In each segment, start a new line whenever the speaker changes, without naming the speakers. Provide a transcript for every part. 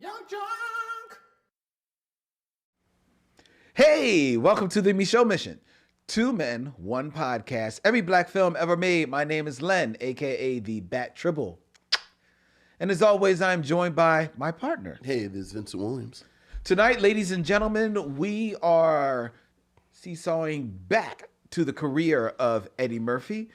Young Junk!
Hey, welcome to the Micheaux Mission. 2 men, 1 podcast. Every black film ever made. My name is Len, aka the Bat Tribble. And as always, I'm joined by my partner.
Hey, this is Vincent Williams.
Tonight, ladies and gentlemen, we are seesawing back to the career of Eddie Murphy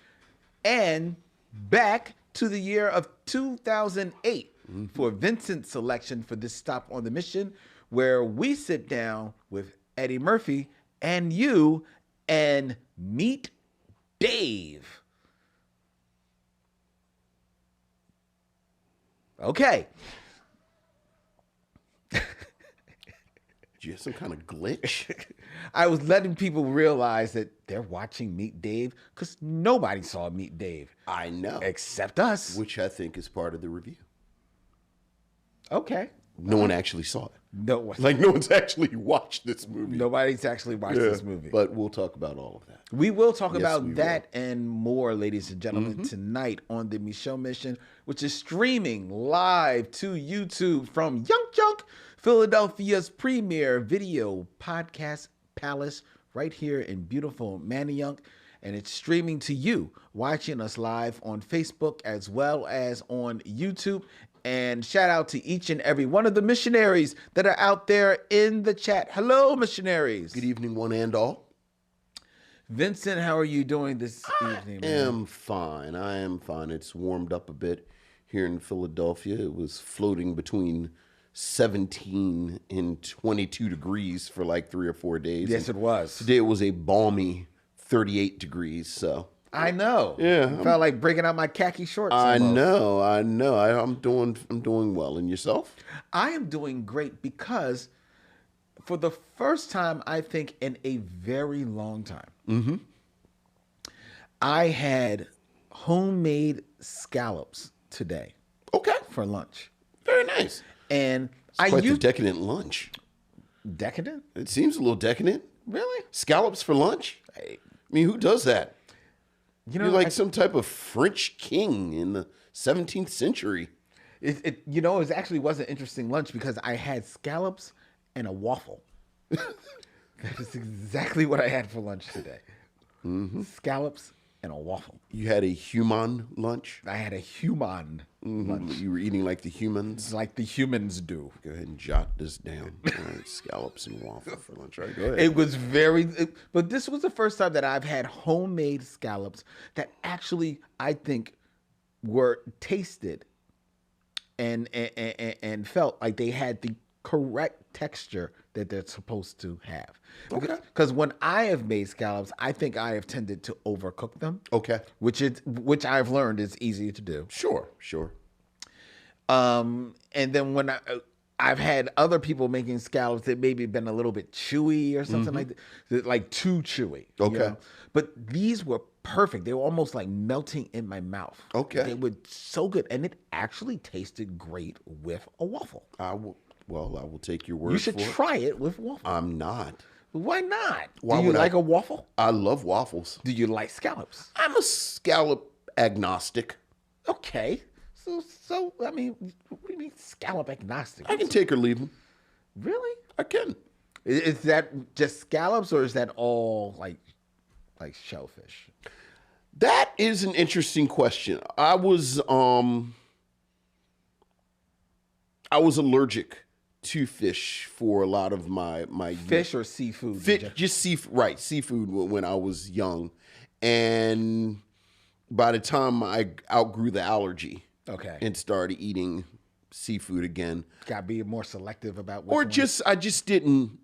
and back to the year of 2008 for Vincent's selection for this stop on the mission, where we sit down with Eddie Murphy and you and meet Dave. Okay.
Did you have some kind of glitch?
I was letting people realize that they're watching Meet Dave because nobody saw Meet Dave.
I know.
Except us.
Which I think is part of the review.
Okay.
No one actually saw it.
No one.
Like, no one's actually watched this movie.
Nobody's actually watched this movie.
But we'll talk about all of that.
We will talk
Yes,
about
we
that and more, ladies and gentlemen, tonight on the Micheaux Mission, which is streaming live to YouTube from Young Junk, Philadelphia's premier video podcast palace, right here in beautiful Manayunk. And it's streaming to you, watching us live on Facebook as well as on YouTube. And shout out to each and every one of the missionaries that are out there in the chat. Hello, missionaries.
Good evening, one and all.
Vincent, how are you doing this evening,
I
man?
am fine. It's warmed up a bit here in Philadelphia. It was floating between 17 and 22 degrees for like 3 or 4 days.
Yes, it was.
Today it was a balmy 38 degrees, so...
I know.
Yeah,
I felt like breaking out my khaki shorts.
I
almost.
know. I'm doing well. And yourself?
I am doing great because for the first time, I think, in a very long time, I had homemade scallops today.
Okay.
For lunch.
Very nice.
And
It's quite the decadent lunch.
Decadent?
It seems a little decadent.
Really?
Scallops for lunch? I mean, who does that?
You know,
You're like some type of French king in the 17th century.
it actually was an interesting lunch because I had scallops and a waffle. That is exactly what I had for lunch today. Scallops and a waffle.
You had a human lunch?
I had a human lunch.
You were eating like the humans?
It's like the humans do.
Go ahead and jot this down. All right, scallops and waffle for lunch. All right, go ahead.
It was but this was the first time that I've had homemade scallops that actually, I think, were tasted and felt like they had the correct texture that they're supposed to have.
Okay.
Because when I have made scallops, I think I have tended to overcook them.
Okay.
Which I've learned is easy to do.
Sure.
And then when I've had other people making scallops that maybe been a little bit chewy or something like that, like too chewy.
Okay.
But these were perfect. They were almost like melting in my mouth.
Okay.
They were so good. And it actually tasted great with a waffle.
I will take your word for
You
it.
should try it with waffle.
I'm not.
Why not?
Why
Do you
would I?
like a waffle?
I love waffles.
Do you like scallops?
I'm a scallop agnostic.
Okay. So I mean, what do you mean scallop agnostic?
I can take or leave them.
Really?
I can.
Is that just scallops or is that all like shellfish?
That is an interesting question. I was allergic to fish for a lot of my
Fish or seafood?
just seafood when I was young, and by the time I outgrew the allergy,
Okay.
and started eating seafood again,
Got to be more selective about
or
which one.
I just didn't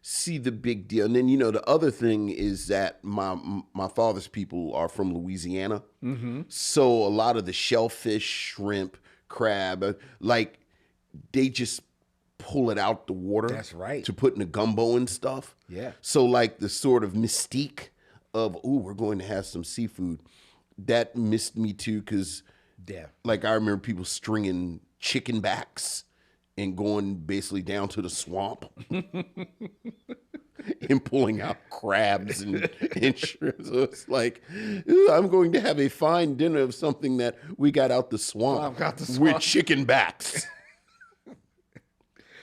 see the big deal. And then the other thing is that my father's people are from Louisiana, so a lot of the shellfish, shrimp, crab, like they just pull it out the water.
That's right.
To put in the gumbo and stuff.
Yeah.
So like the sort of mystique of we're going to have some seafood, that missed me too, because
Yeah.
like I remember people stringing chicken backs and going basically down to the swamp and pulling out crabs and shrimp. So it's like, ooh, I'm going to have a fine dinner of something that we got out the swamp,
Got the swamp.
with chicken backs.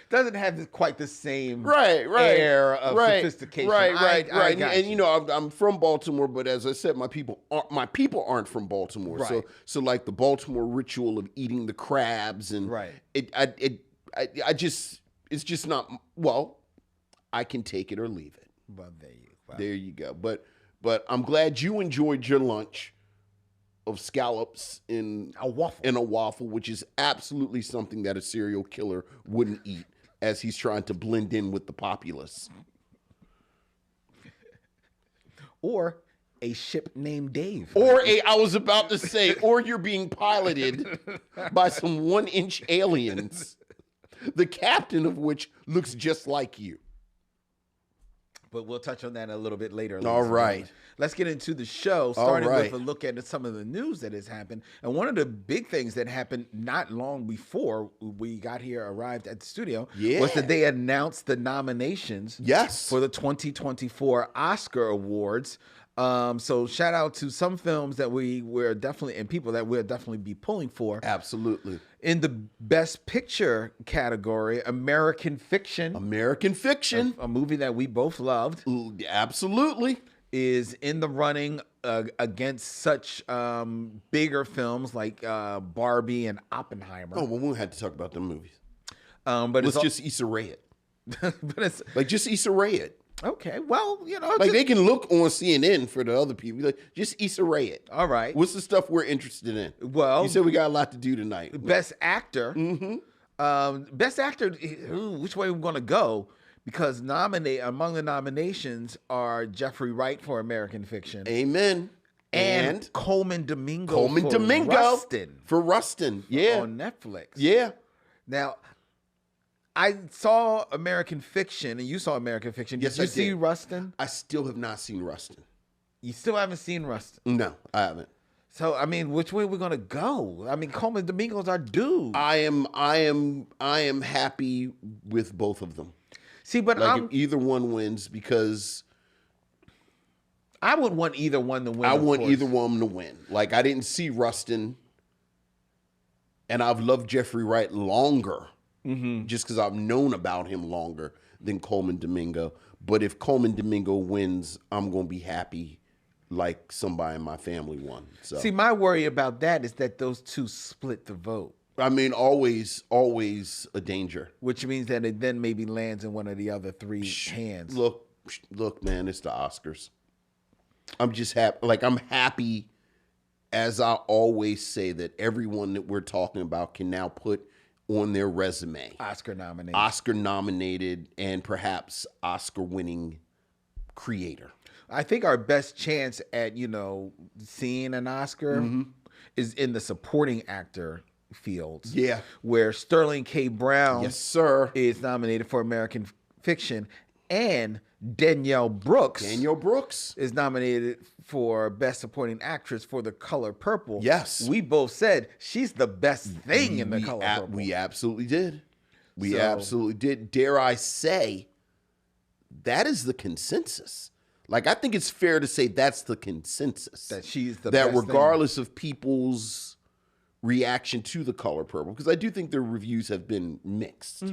doesn't have quite the same
right
air of sophistication.
Right.
I got
and
you.
I'm from Baltimore, but as I said, my people aren't from Baltimore.
Right.
So like the Baltimore ritual of eating the crabs and
Right.
I just it's just not, well, I can take it or leave it.
Well,
There you go. But I'm glad you enjoyed your lunch of scallops in
a
waffle, which is absolutely something that a serial killer wouldn't eat, as he's trying to blend in with the populace.
Or a ship named Dave.
I was about to say, or you're being piloted by some 1-inch aliens, the captain of which looks just like you.
But we'll touch on that a little bit later.
All right.
Let's get into the show, starting with a look at some of the news that has happened. And one of the big things that happened not long before we arrived at the studio, was that they announced the nominations for the 2024 Oscar Awards. So shout out to some films that we're definitely, and people that we'll definitely be pulling for.
Absolutely.
In the Best Picture category, American Fiction. A movie that we both loved.
Absolutely.
Is in the running against such bigger films like Barbie and Oppenheimer.
Oh, well, we had to talk about them movies.
But
let's just Issa Rae it.
But it's
just Issa Rae it.
Okay, well,
they can look on CNN for the other people. Like, just Issa Rae it.
All right.
What's the stuff we're interested in?
Well,
you said we got a lot to do tonight.
Best Actor. Mm-hmm. Best Actor. Which way we're going to go? Because among the nominations are Jeffrey Wright for American Fiction.
Amen.
And Coleman Domingo
for Rustin. Yeah.
On Netflix.
Yeah.
Now, I saw American Fiction, and you saw American Fiction. Did you see Rustin?
I still have not seen Rustin.
You still haven't seen Rustin?
No, I haven't.
So, I mean, which way are we gonna go? I mean, Coleman Domingo's our dude.
I am happy with both of them.
See, but
if either one wins, because
I would want either one to win.
I want either one to win. Like, I didn't see Rustin, and I've loved Jeffrey Wright longer, just because I've known about him longer than Coleman Domingo. But if Coleman Domingo wins, I'm gonna be happy, like somebody in my family won. So,
see, my worry about that is that those two split the vote.
I mean, always a danger.
Which means that it then maybe lands in one of the other three hands.
Look, man, it's the Oscars. I'm just happy. Like, I'm happy, as I always say, that everyone that we're talking about can now put on their resume
Oscar
nominated, and perhaps Oscar-winning creator.
I think our best chance at, seeing an Oscar is in the supporting actor fields.
Yeah.
Where Sterling K. Brown
yes, sir,
is nominated for American Fiction, and Danielle Brooks is nominated for Best Supporting Actress for The Color Purple.
Yes.
We both said she's the best thing in The Color Purple.
We absolutely did. Absolutely did. Dare I say, that is the consensus. Like, I think it's fair to say that's the consensus.
That she's the best
thing. That regardless of people's reaction to The Color Purple, because I do think their reviews have been mixed.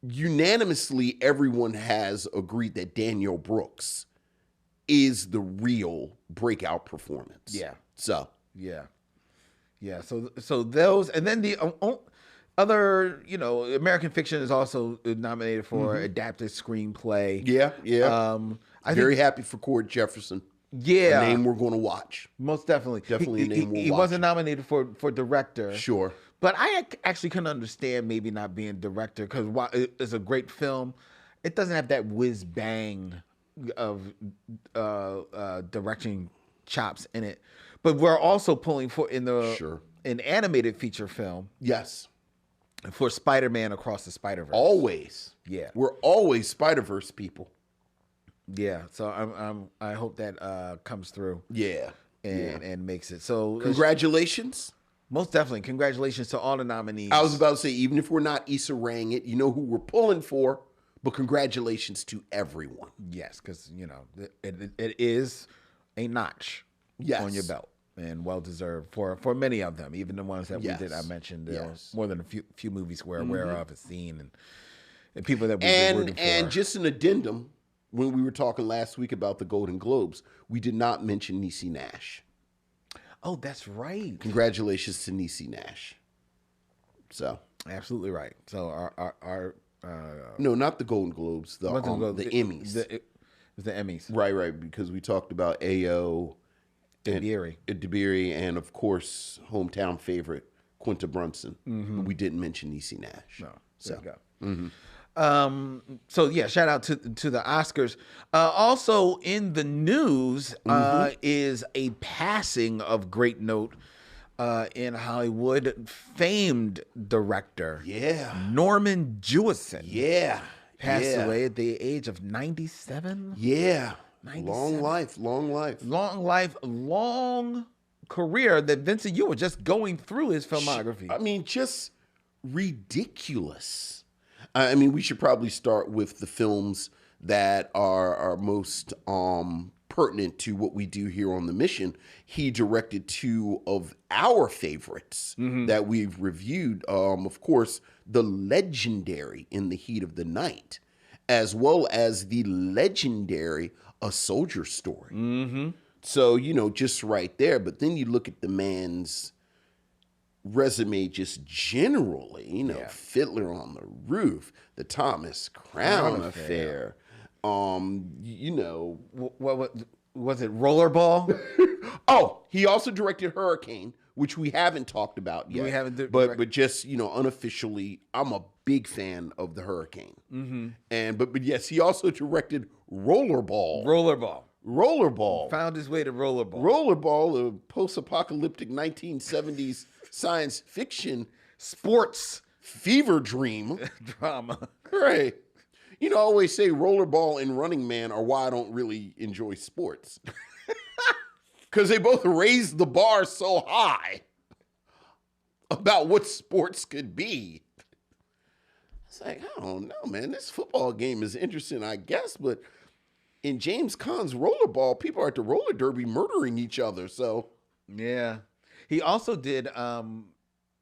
Unanimously, everyone has agreed that Danielle Brooks is the real breakout performance.
Yeah.
So.
Yeah. So those, and then the other, American Fiction is also nominated for adapted screenplay.
Yeah. I'm very happy for Cord Jefferson.
Yeah.
A name we're going to watch.
Most definitely.
Definitely a name we'll watch.
He wasn't nominated for director.
Sure.
But I actually can understand maybe not being director, because while it's a great film, it doesn't have that whiz bang of directing chops in it. But we're also pulling for an animated feature film.
Yes.
For Spider-Man Across the Spider-Verse.
Always.
Yeah.
We're always Spider-Verse people.
Yeah. So I hope that comes through.
Yeah.
And makes it. So
congratulations.
Most definitely. Congratulations to all the nominees.
I was about to say, even if we're not Issa Raeing it, you know who we're pulling for, but congratulations to everyone.
Yes, because, it is a notch on your belt. and well deserved for many of them, even the ones that I mentioned. More than a few movies we're aware of, have seen, and people that we've been rooting for.
And just an addendum, when we were talking last week about the Golden Globes, we did not mention Niecy Nash.
Oh, that's right.
Congratulations to Niecy Nash. So
absolutely right. So our
no, not the Golden Globes, the Emmys.
The Emmys.
Right, because we talked about A.O. DeBerry, and of course, hometown favorite Quinta Brunson. Mm-hmm. But we didn't mention Niecy Nash.
No, there you go. Mm-hmm. So yeah, shout out to the Oscars. Also in the news is a passing of great note in Hollywood, famed director Norman Jewison. Passed away at the age of 97. 97. Long career that Vincent, you were just going through his filmography.
I mean, just ridiculous. I mean, we should probably start with the films that are most pertinent to what we do here on the mission. He directed two of our favorites that we've reviewed. Of course, the legendary In the Heat of the Night, as well as the legendary A Soldier Story. Mm-hmm. So, just right there. But then you look at the man's resume just generally, Fiddler on the Roof, the Thomas Crown Affair.
What was it? Rollerball?
Oh, he also directed Hurricane, which we haven't talked about yet.
We haven't,
but just unofficially, I'm a big fan of the Hurricane. Mm-hmm. And but yes, he also directed Rollerball.
Found his way to Rollerball.
Rollerball, a post-apocalyptic 1970s science fiction sports fever dream
drama.
Right. I always say Rollerball and Running Man are why I don't really enjoy sports. Because they both raise the bar so high about what sports could be. It's like, I don't know, man. This football game is interesting, I guess, but in James Caan's Rollerball, people are at the roller derby murdering each other, so.
Yeah. He also did,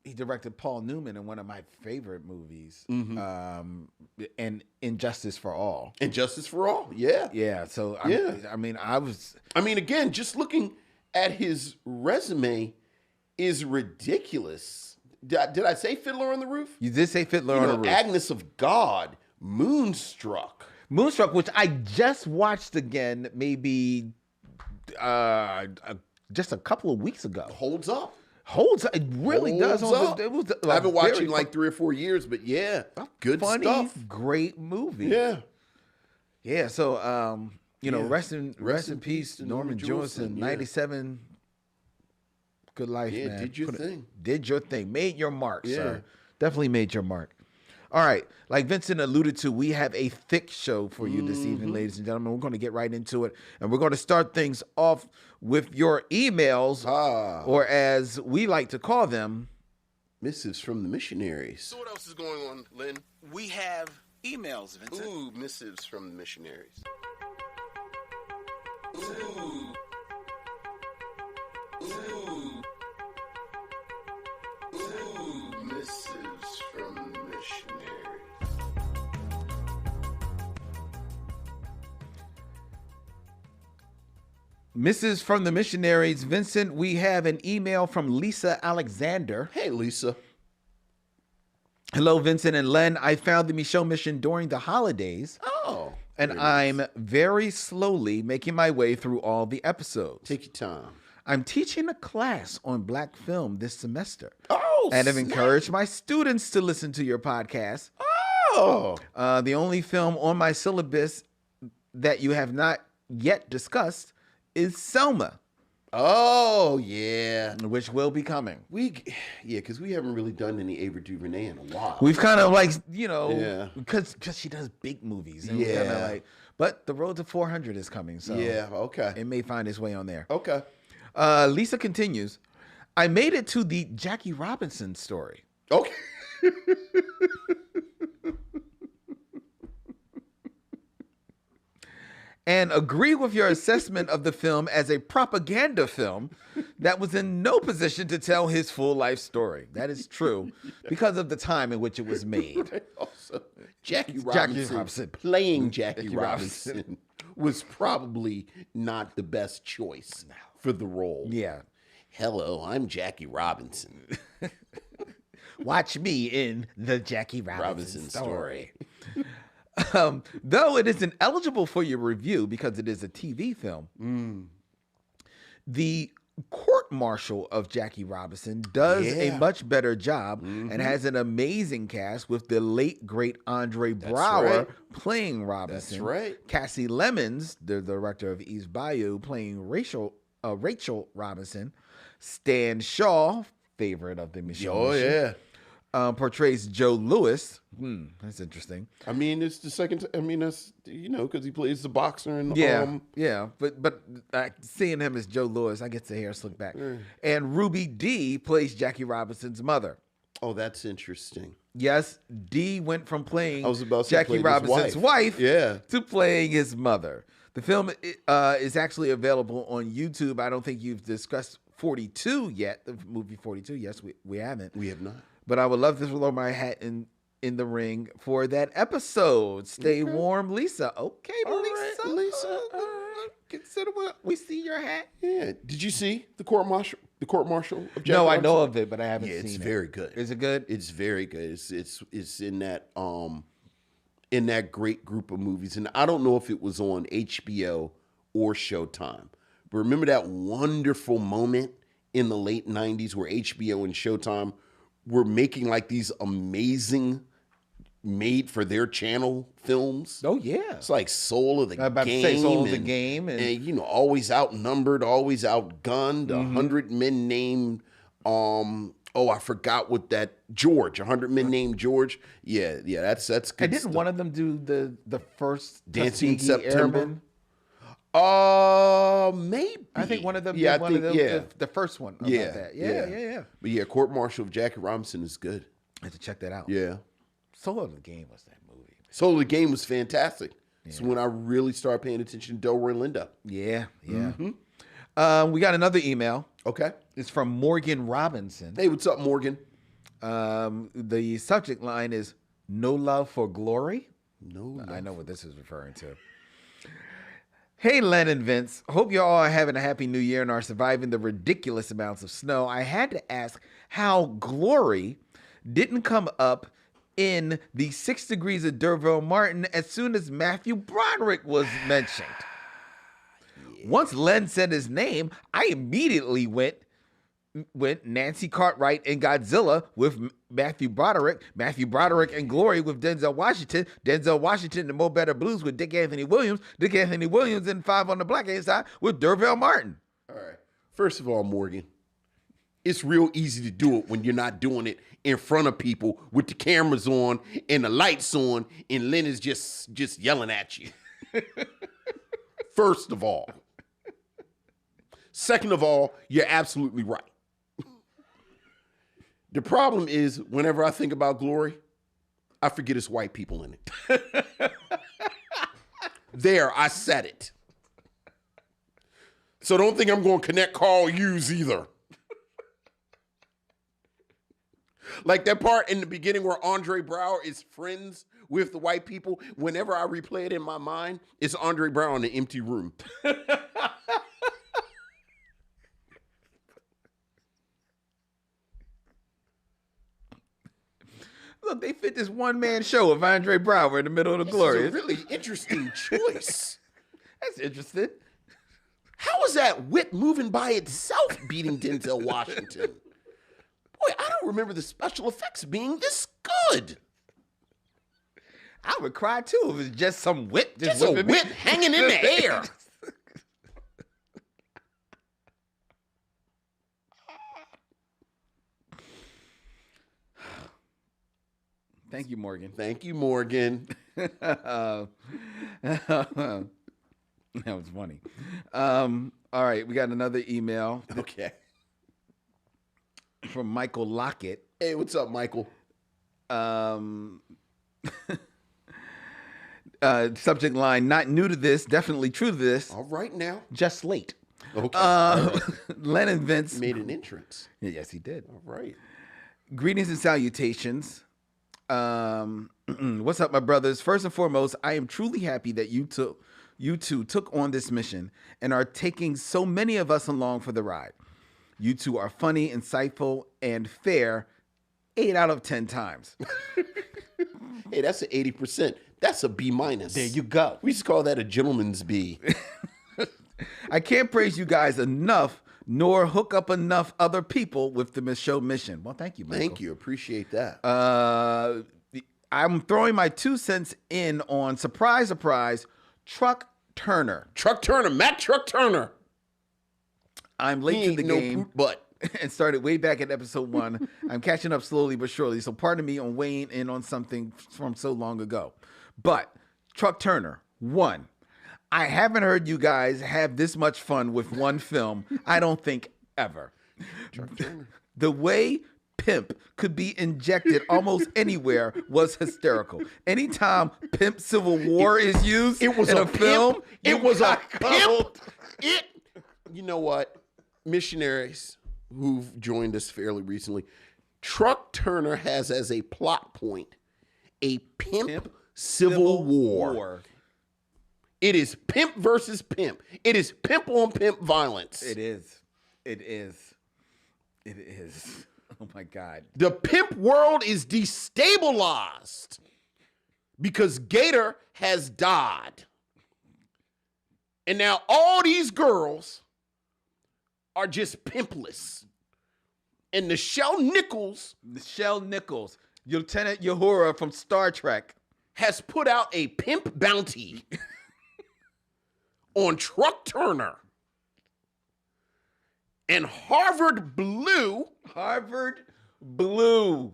he directed Paul Newman in one of my favorite movies, and Injustice for All.
Injustice for All, yeah.
Yeah, so,
again, just looking at his resume is ridiculous. Did I say Fiddler on the Roof?
You did say Fiddler on the Roof.
Agnes of God, Moonstruck,
which I just watched again, maybe just a couple of weeks ago.
Holds up.
It really does.
I haven't watched it in like 3 or 4 years, but yeah, good
funny,
stuff.
Great movie. Yeah. So, rest in peace, Norman Jewison, 97. Good life, man. Did your thing. Made your mark, sir. Definitely made your mark. All right. Like Vincent alluded to, we have a thick show for you this evening, ladies and gentlemen. We're going to get right into it. And we're going to start things off with your emails, or as we like to call them,
missives from the missionaries.
So what else is going on, Lynn?
We have emails, Vincent.
Ooh, missives from the missionaries.
Ooh. Ooh. Ooh, missives from the missionaries.
Mrs. from the Missionaries. Vincent, we have an email from Lisa Alexander.
Hey, Lisa.
Hello, Vincent and Len. I found the Micheaux Mission during the holidays.
Oh.
And I'm very slowly making my way through all the episodes.
Take your time.
I'm teaching a class on black film this semester.
Oh,
and have encouraged my students to listen to your podcast.
Oh.
The only film on my syllabus that you have not yet discussed is Selma.
Oh, yeah.
Which will be coming.
Because we haven't really done any Ava DuVernay in a while.
We've kind of because she does big movies. And but The Road to 400 is coming. So
yeah, okay.
It may find its way on there.
Okay.
Lisa continues, I made it to the Jackie Robinson story.
Okay.
and agree with your assessment of the film as a propaganda film that was in no position to tell his full life story. That is true because of the time in which it was made.
Right. Also, Jackie
Jackie
Robinson,
Robinson.
playing Jackie
Jackie
Robinson,
Robinson.
was probably not the best choice for the role.
Yeah.
Hello, I'm Jackie Robinson.
Watch me in the Jackie Robinson,
Robinson
story. Though it isn't eligible for your review because it is a TV film, the court martial of Jackie Robinson does a
Yeah.
much better job and has an amazing cast with the late, great Andre Brower
right.
playing Robinson.
That's right.
Cassie Lemons, the director of East Bayou, playing Rachel Robinson. Stan Shaw, favorite of the Michelle.
Oh, yeah.
Portrays Joe Lewis. That's interesting.
I mean, it's the second. I mean, that's because he plays the boxer and
Yeah. But seeing him as Joe Lewis, I get the hair slicked back. And Ruby Dee plays Jackie Robinson's mother.
Oh, that's interesting.
Yes, Dee went from playing
I was about to say
Jackie
played his
Robinson's wife
Yeah.
to playing his mother. The film is actually available on YouTube. I don't think you've discussed 42 yet, the movie 42. Yes, we haven't.
We have not.
But I would love to throw my hat in the ring for that episode. Stay warm, Lisa. Okay,
All
Lisa.
right, Lisa.
Consider what we see your hat.
Yeah. Did you see the court martial? The court martial of Jackie
No, I
Robinson?
know of it, but I haven't
Yeah,
seen
it's
it.
very good.
Is it good?
It's very good. It's in that great group of movies, and I don't know if it was on HBO or Showtime, but remember that wonderful moment in the late '90s where HBO and Showtime were making like these amazing, made for their channel films.
Oh yeah.
It's like Soul of the
I was about to
Game.
say Soul of the Game,
and always outnumbered, always outgunned. 100 Men named. I forgot what that George. 100 Men named George. Yeah. That's good.
And didn't
stuff.
one of them do the first
Dancing in
Tuskegee
September?
Airmen?
Maybe.
I think one of them.
Yeah,
did one of them.
yeah.
The first one. About
Yeah,
that. Yeah.
But yeah, Court Martial of Jackie Robinson is good.
I have to check that out.
Yeah.
Soul of the Game was that movie.
Soul of the Game was fantastic. It's when I really started paying attention to Delroy Linda.
Yeah. We got another email.
Okay.
It's from Morgan Robinson.
Hey, what's up, Morgan?
The subject line is "No Love for Glory."
No.
I know what this is referring to. Hey, Len and Vince. Hope you all are having a happy new year and are surviving the ridiculous amounts of snow. I had to ask how Glory didn't come up in the 6 Degrees of Derville Martin as soon as Matthew Broderick was mentioned. Once Len said his name, I immediately went Nancy Cartwright and Godzilla with Matthew Broderick and Glory with Denzel Washington and Mo Better Blues with Dick Anthony Williams and Five on the Black Side with Derville Martin.
All right. First of all, Morgan, it's real easy to do it when you're not doing it in front of people with the cameras on and the lights on and Lynn is just yelling at you. First of all. Second of all, you're absolutely right. The problem is whenever I think about Glory, I forget it's white people in it. There, I said it. So don't think I'm going to connect Carl Hughes either. Like that part in the beginning where Andre Brower is friends with the white people, whenever I replay it in my mind, it's Andre Brower in the empty room.
Look, they fit this one-man show of Andre Brower in the middle of the Glory.
It's a really interesting choice.
That's interesting.
How is that wit moving by itself beating Denzel Washington? Boy, I don't remember the special effects being this good.
I would cry too if it was just some whip.
Just a
whipping me.
whip hanging in the air.
Thank you, Morgan.
Thank you, Morgan.
That was funny. All right, we got another email
Okay.
from Michael Lockett.
Hey, what's up, Michael?
Subject line, not new to this, definitely true to this,
All right now.
just late.
Okay. All right.
Len and Vince.
Made an entrance.
Yes, he did.
All right.
Greetings and salutations. What's up, my brothers? First and foremost, I am truly happy that you two took on this mission and are taking so many of us along for the ride. You two are funny, insightful, and fair 8 out of 10 times.
Hey, that's an 80%. That's a B minus.
There you go.
We just call that a gentleman's B.
I can't praise you guys enough, nor hook up enough other people with the Micheaux mission. Well, thank you, Michael.
Thank you. Appreciate that.
I'm throwing my 2 cents in on surprise, Truck Turner.
Truck Turner. Matt Truck Turner.
I'm late
He
to
ain't
the
no
game.
brute butt.
And started way back at episode 1. I'm catching up slowly but surely, so pardon me on weighing in on something from so long ago. But Truck Turner, 1. I haven't heard you guys have this much fun with one film, I don't think ever.
Truck Turner.
The way pimp could be injected almost anywhere was hysterical. Anytime Pimp Civil War is used
It was
in
a
a film,
pimp. It
you
was a
got gold.
pimp. You know what? Missionaries who've joined us fairly recently, Truck Turner has as a plot point a pimp civil war. It is pimp versus pimp. It is pimp on pimp violence.
It is. It is. It is. Oh my God.
The pimp world is destabilized because Gator has died. And now all these girls are just pimpless. And Nichelle Nichols
Lieutenant Uhura from Star Trek,
has put out a pimp bounty on Truck Turner. And Harvard Blue,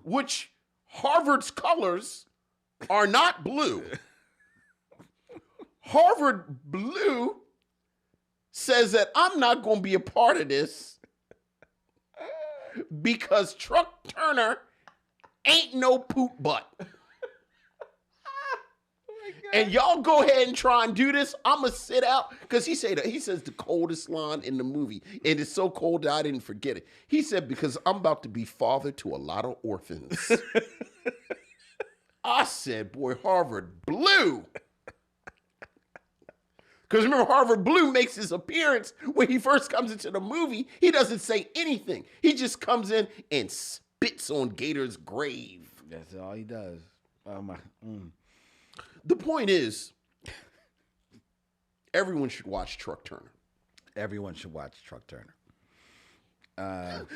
which Harvard's colors are not blue. Harvard Blue says that I'm not going to be a part of this because Truck Turner ain't no poop butt. And y'all go ahead and try and do this. I'm going to sit out. Because he says the coldest line in the movie. And it's so cold that I didn't forget it. He said, because I'm about to be father to a lot of orphans. I said, boy, Harvard Blue. Because remember, Harvard Blue makes his appearance when he first comes into the movie. He doesn't say anything. He just comes in and spits on Gator's grave.
That's all he does. Oh my.
The point is, everyone should watch Truck Turner.
Everyone should watch Truck Turner.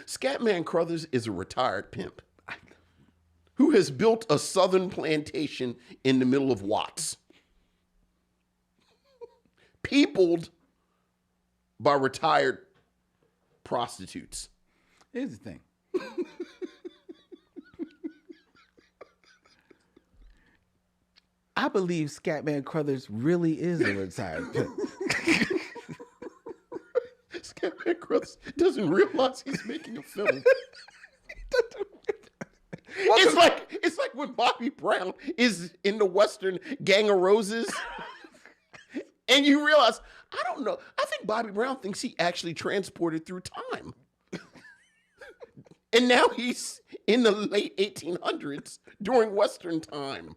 Scatman Crothers is a retired pimp who has built a southern plantation in the middle of Watts, peopled by retired prostitutes.
Here's the thing. I believe Scatman Crothers really is a retired pimp.
Scatman Crothers doesn't realize he's making a film. It's like when Bobby Brown is in the Western Gang of Roses, and you realize, I don't know, I think Bobby Brown thinks he actually transported through time. And now he's in the late 1800s during Western time.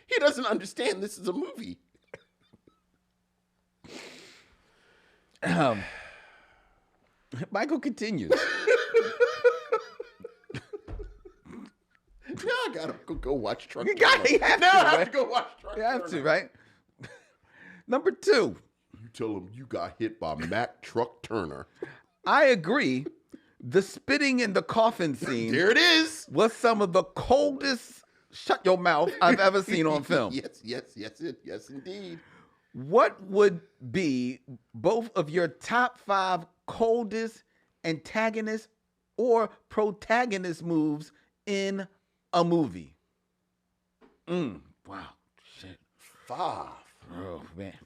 He doesn't understand this is a movie.
Michael continues.
Now I gotta go watch Truck Turner.
You have
Now I
to,
have to go watch Truck
You have
Turner.
to, right? Number 2.
You tell him you got hit by Mac Truck Turner.
I agree. The spitting in the coffin scene
There it is.
was some of the coldest shut your mouth I've ever seen on film.
Yes, indeed.
What would be both of your top 5 coldest antagonist or protagonist moves in a movie? Wow. Shit.
5.
Oh, man.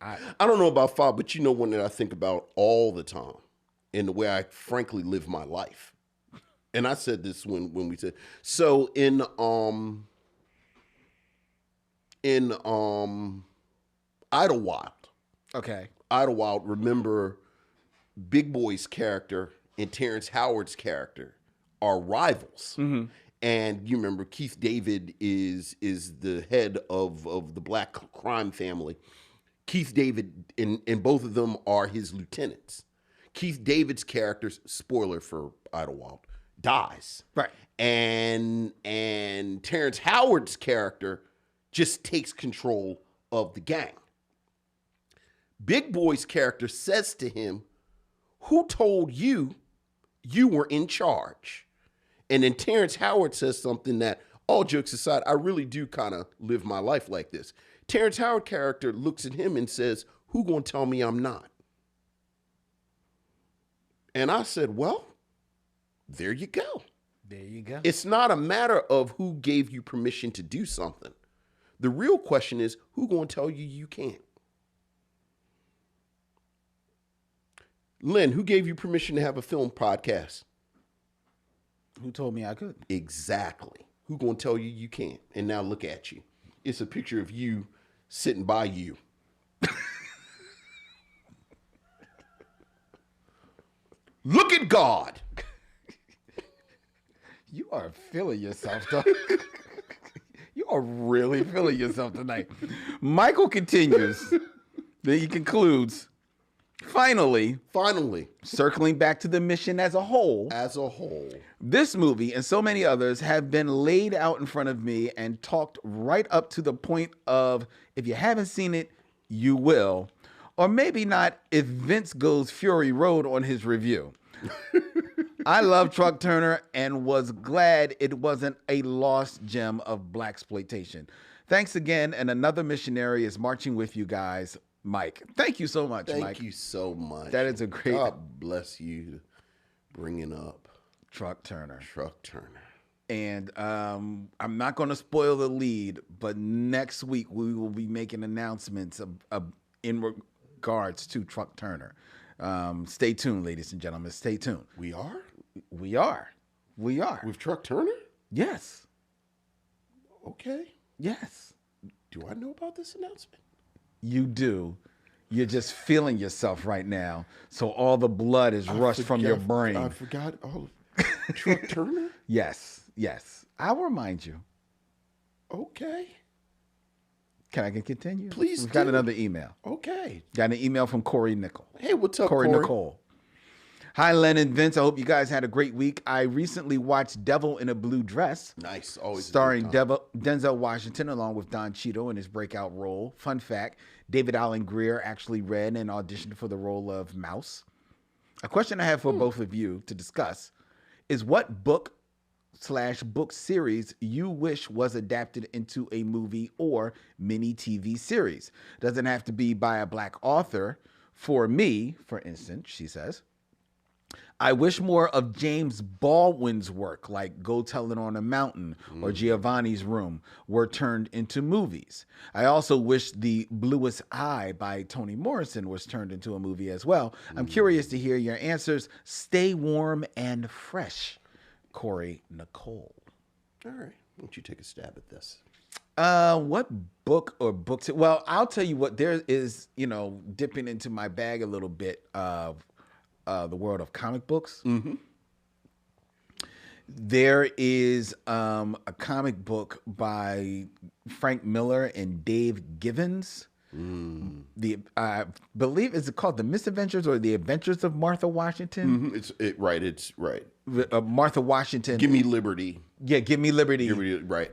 I don't know about 5, but you know one that I think about all the time in the way I frankly live my life. And I said this when we said, so in in Idlewild.
Okay.
Idlewild, remember, Big Boy's character and Terrence Howard's character are rivals.
Mm-hmm.
And you remember Keith David is the head of the black crime family. Keith David and both of them are his lieutenants. Keith David's character, spoiler for Idlewild, dies.
Right.
And Terrence Howard's character just takes control of the gang. Big Boy's character says to him, "Who told you you were in charge?" And then Terrence Howard says something that, all jokes aside, I really do kind of live my life like this. Terrence Howard character looks at him and says, "Who gonna tell me I'm not?" And I said, well, there you go.
There you go.
It's not a matter of who gave you permission to do something. The real question is, who gonna tell you you can't? Lynn, who gave you permission to have a film podcast?
Who told me I could?
Exactly. Who gonna tell you you can't? And now look at you. It's a picture of you sitting by you. Look at God.
You are feeling yourself, dog. You are really feeling yourself tonight. Michael continues. Then he concludes. Finally, circling back to the mission as a whole, this movie and so many others have been laid out in front of me and talked right up to the point of, if you haven't seen it, you will. Or maybe not if Vince goes Fury Road on his review. I love Truck Turner and was glad it wasn't a lost gem of blaxploitation. Thanks again, and another missionary is marching with you guys. Mike. Thank you so much, Mike.
Thank you so much.
That is a great...
God bless you bringing up
Truck Turner. And I'm not going to spoil the lead, but next week we will be making announcements in regards to Truck Turner. Stay tuned, ladies and gentlemen. Stay tuned.
We are?
We are.
With Truck Turner?
Yes.
Okay.
Yes.
Do I know about this announcement?
You do. You're just feeling yourself right now. So all the blood is rushed from your brain.
I forgot. Oh, Truck Turner?
Yes. I'll remind you.
Okay.
Can I continue?
Please.
We've got another email.
Okay.
Got an email from Corey Nickel.
Hey, what's up,
Corey Nicole. Hi, Len and Vince. I hope you guys had a great week. I recently watched Devil in a Blue Dress.
Nice. Always
starring Denzel Washington along with Don Cheadle in his breakout role. Fun fact, David Allen Greer actually read and auditioned for the role of Mouse. A question I have for both of you to discuss is what book/book series you wish was adapted into a movie or mini TV series. Doesn't have to be by a black author. For me, for instance, she says, I wish more of James Baldwin's work, like Go Tell It on a Mountain or Giovanni's Room, were turned into movies. I also wish The Bluest Eye by Toni Morrison was turned into a movie as well. I'm curious to hear your answers. Stay warm and fresh. Corey Nicole.
All right. Why don't you take a stab at this?
What book or books? Well, I'll tell you what, there is, dipping into my bag a little bit of the world of comic books.
Mm-hmm.
There is a comic book by Frank Miller and Dave Givens. I believe, is it called The Misadventures or The Adventures of Martha Washington?
Mm-hmm. It's right.
Martha Washington.
Give Me Liberty.
Yeah, Give Me Liberty.
Right.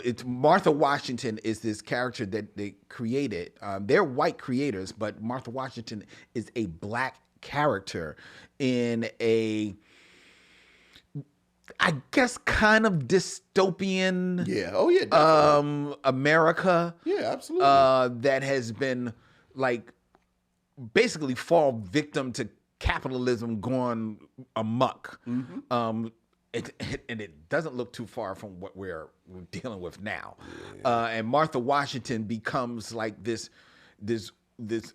It's Martha Washington is this character that they created. They're white creators, but Martha Washington is a black character in a, I guess, kind of dystopian.
Yeah. Oh yeah. Definitely.
America.
Yeah, absolutely.
That has been basically fall victim to capitalism going amok. Mm-hmm. And it doesn't look too far from what we're dealing with now. Yeah. And Martha Washington becomes like this this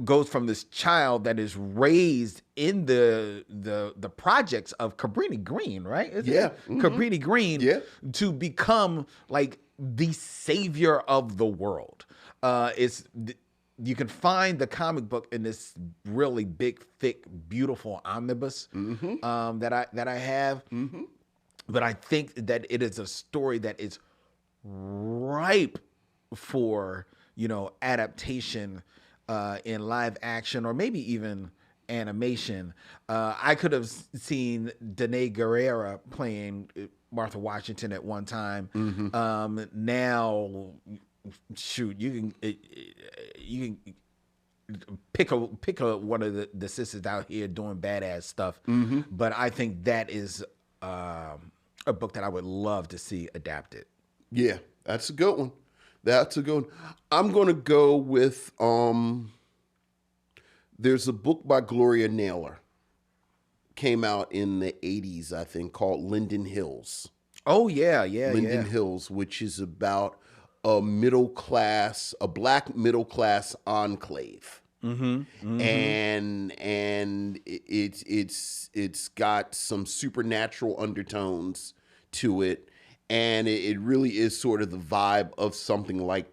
goes from this child that is raised in the projects of Cabrini Green, right? Cabrini Green, to become like the savior of the world. You can find the comic book in this really big, thick, beautiful omnibus that I have. But I think that it is a story that is ripe for, adaptation in live action or maybe even animation. I could have seen Danae Guerrera playing Martha Washington at one time. Now, shoot, you can pick one of the sisters out here doing badass stuff. But I think that is a book that I would love to see adapted.
Yeah, that's a good one. I'm going to go with, there's a book by Gloria Naylor. Came out in the 80s, I think, called Linden Hills.
Oh, yeah.
Linden Hills, which is about a black middle class enclave. And it's got some supernatural undertones to it. And it really is sort of the vibe of something like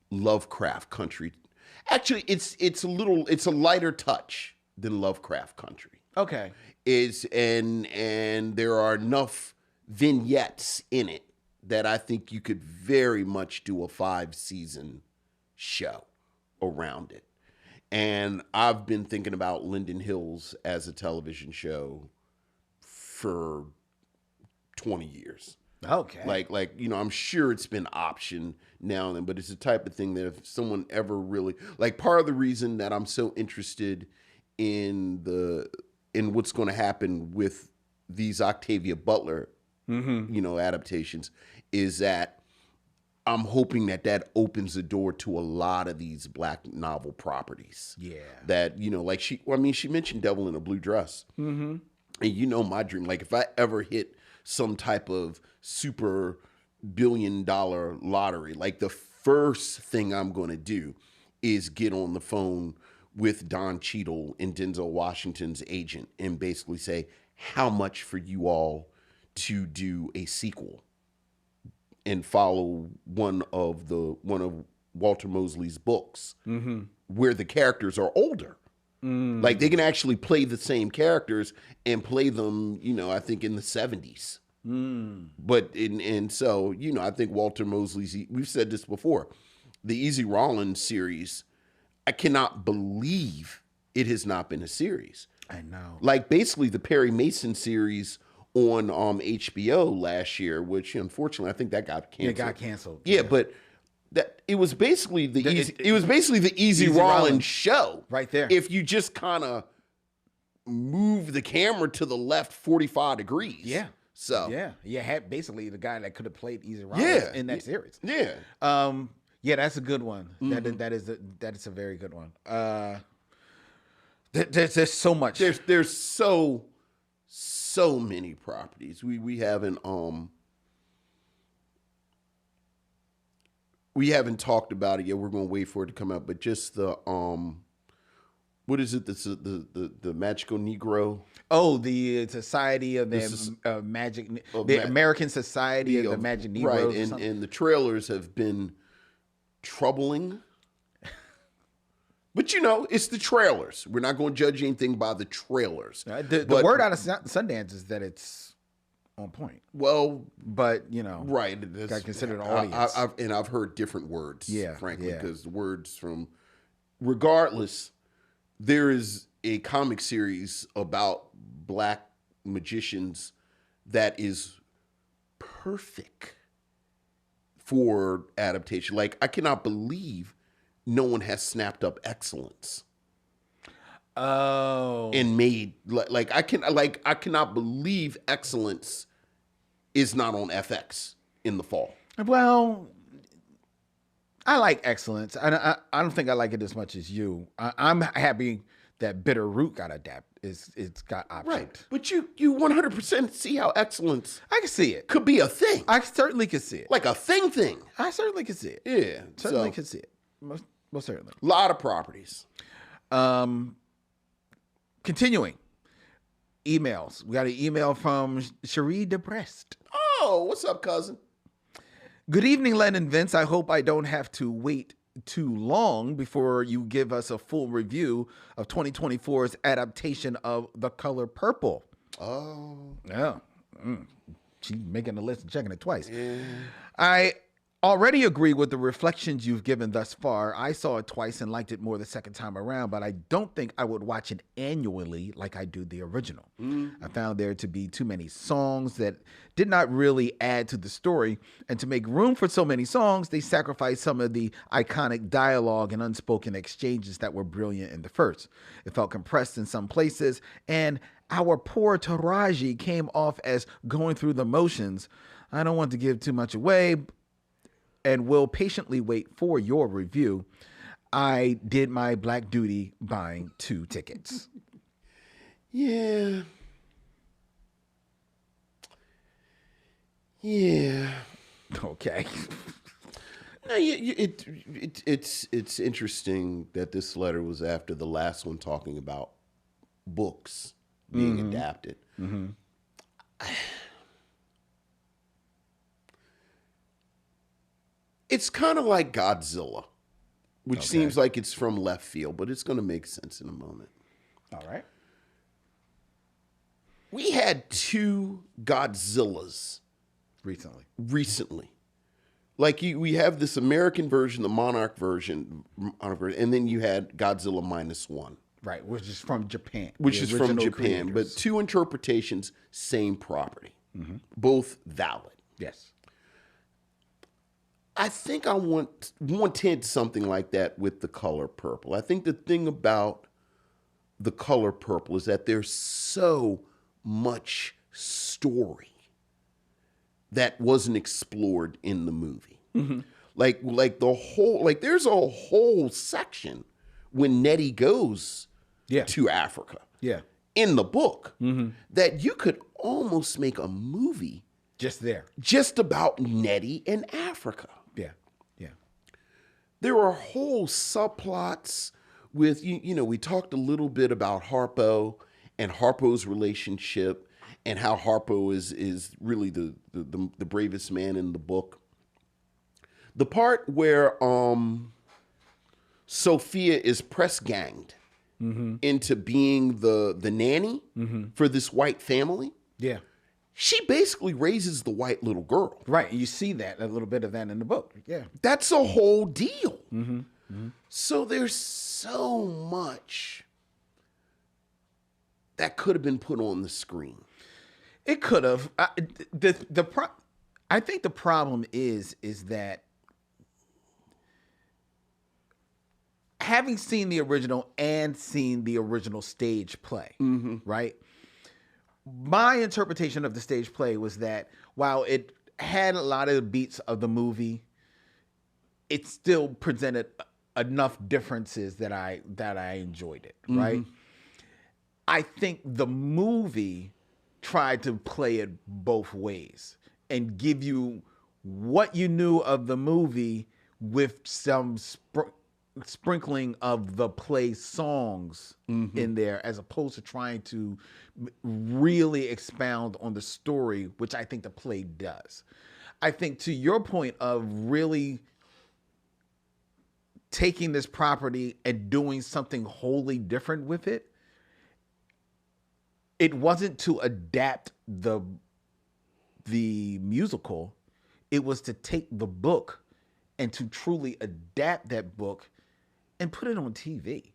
Lovecraft Country. Actually, it's a lighter touch than Lovecraft Country.
Okay.
And there are enough vignettes in it that I think you could very much do a 5-season show around it. And I've been thinking about Linden Hills as a television show for 20 years.
Okay.
Like I'm sure it's been optioned now and then, but it's the type of thing that if someone ever really, like, part of the reason that I'm so interested in what's going to happen with these Octavia Butler, adaptations, is that I'm hoping that opens the door to a lot of these black novel properties.
Yeah.
That, like she mentioned Devil in a Blue Dress. And my dream, like, if I ever hit some type of super billion-dollar lottery, like, the first thing I'm going to do is get on the phone with Don Cheadle and Denzel Washington's agent and basically say, how much for you all to do a sequel and follow one of Walter Mosley's books where the characters are older. Like, they can actually play the same characters and play them, I think in the 70s. But so I think Walter Mosley's, we've said this before, the Easy Rollins series, I cannot believe it has not been a series.
I know.
Like, basically the Perry Mason series on HBO last year, which unfortunately I think that got canceled.
It got canceled.
Yeah, but it was basically the Easy Rollins show
right there.
If you just kind of move the camera to the left 45 degrees.
Yeah.
So
had basically the guy that could have played Easy Rollins in that series.
Yeah.
Yeah, that's a good one. That is a very good one. There's so much.
There's so many properties. We haven't talked about it yet. We're going to wait for it to come out, but just the what is it? The Magical Negro.
Oh, the Society of the Magic, the American Society of the Magic Negro.
Right, and the trailers have been troubling. But it's the trailers. We're not going to judge anything by the trailers.
The word out of Sundance is that it's on point.
Well,
but
right?
Got to consider the audience.
I've heard different words.
Yeah,
frankly, because the words from, regardless, there is a comic series about black magicians that is perfect for adaptation. Like, I cannot believe no one has snapped up Excellence.
Oh.
And made I cannot believe Excellence is not on FX in the fall.
Well, I like Excellence. I don't think I like it as much as you. I'm happy that Bitter Root got adapted. It's got optioned.
Right. But you 100% see how Excellence
I can see it.
Could be a thing.
I certainly could see it.
Like a thing.
I certainly could see it.
Yeah.
Certainly could see it. Most certainly.
A lot of properties.
Continuing. Emails. We got an email from Cherie DeBrest.
Oh, what's up, cousin?
Good evening, Len and Vince. I hope I don't have to wait too long before you give us a full review of 2024's adaptation of The Color Purple.
Oh.
Yeah. She's making the list and checking it twice.
Yeah.
I already agree with the reflections you've given thus far. I saw it twice and liked it more the second time around, but I don't think I would watch it annually like I do the original. I found there to be too many songs that did not really add to the story, and to make room for so many songs, they sacrificed some of the iconic dialogue and unspoken exchanges that were brilliant in the first. It felt compressed in some places, and our poor Taraji came off as going through the motions. I don't want to give too much away, and will patiently wait for your review. I did my black duty buying 2 tickets.
Yeah. Yeah.
Okay.
No, it's interesting that this letter was after the last one talking about books being adapted. It's kind of like Godzilla, which seems like it's from left field, but it's going to make sense in a moment.
All right.
We had 2 Godzillas
Recently.
Like we have this American version, the Monarch version, and then you had Godzilla -1.
Right, which is from Japan.
Which
the
is from
original
Japan,
creators.
but 2 interpretations, same property, both valid.
Yes.
I think I wanted something like that with The Color Purple. I think the thing about The Color Purple is that there's so much story that wasn't explored in the movie. Like the whole, like there's a whole section when Nettie goes to Africa in the book that you could almost make a movie just about Nettie in Africa.
Yeah.
There are whole subplots with, we talked a little bit about Harpo and Harpo's relationship and how Harpo is really the bravest man in the book. The part where Sophia is press ganged into being the nanny for this white family.
Yeah.
She basically raises the white little girl.
Right. You see that, a little bit of that in the book. Yeah.
That's a whole deal. So there's so much that could have been put on the screen.
It could have. I think the problem is that having seen the original and seen the original stage play, right? My interpretation of the stage play was that while it had a lot of the beats of the movie, it still presented enough differences that I enjoyed it, right? I think the movie tried to play it both ways and give you what you knew of the movie with some sprinkling of the play songs in there, as opposed to trying to really expound on the story, which I think the play does. I think, to your point of really taking this property and doing something wholly different with it, it wasn't to adapt the musical. It was to take the book and to truly adapt that book and put it on TV.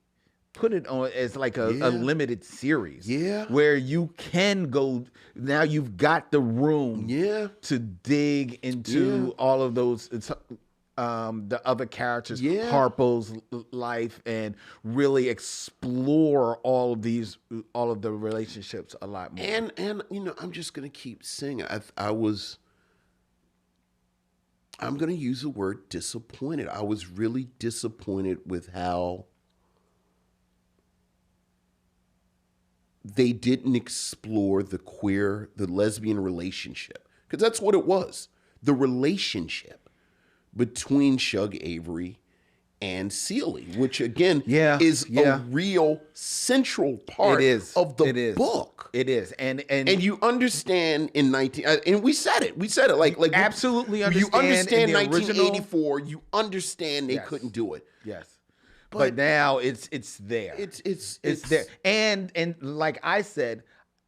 Put it on as like a limited series. Yeah. Where you can go, now you've got the room to dig into all of those, the other characters, Harpo's life, and really explore all of the relationships a lot more.
And I'm just gonna keep saying I'm gonna use the word disappointed. I was really disappointed with how they didn't explore the lesbian relationship, because that's what it was, the relationship between Shug Avery and Seeley, which again
Yeah,
is
yeah.
a real central part of the book.
It is. And
you understand in 19 and we said it like
absolutely
you
understand
understand
in the original.
1984, you understand they
Yes.
couldn't do it.
Yes. But now it's there.
It's
there. And like I said,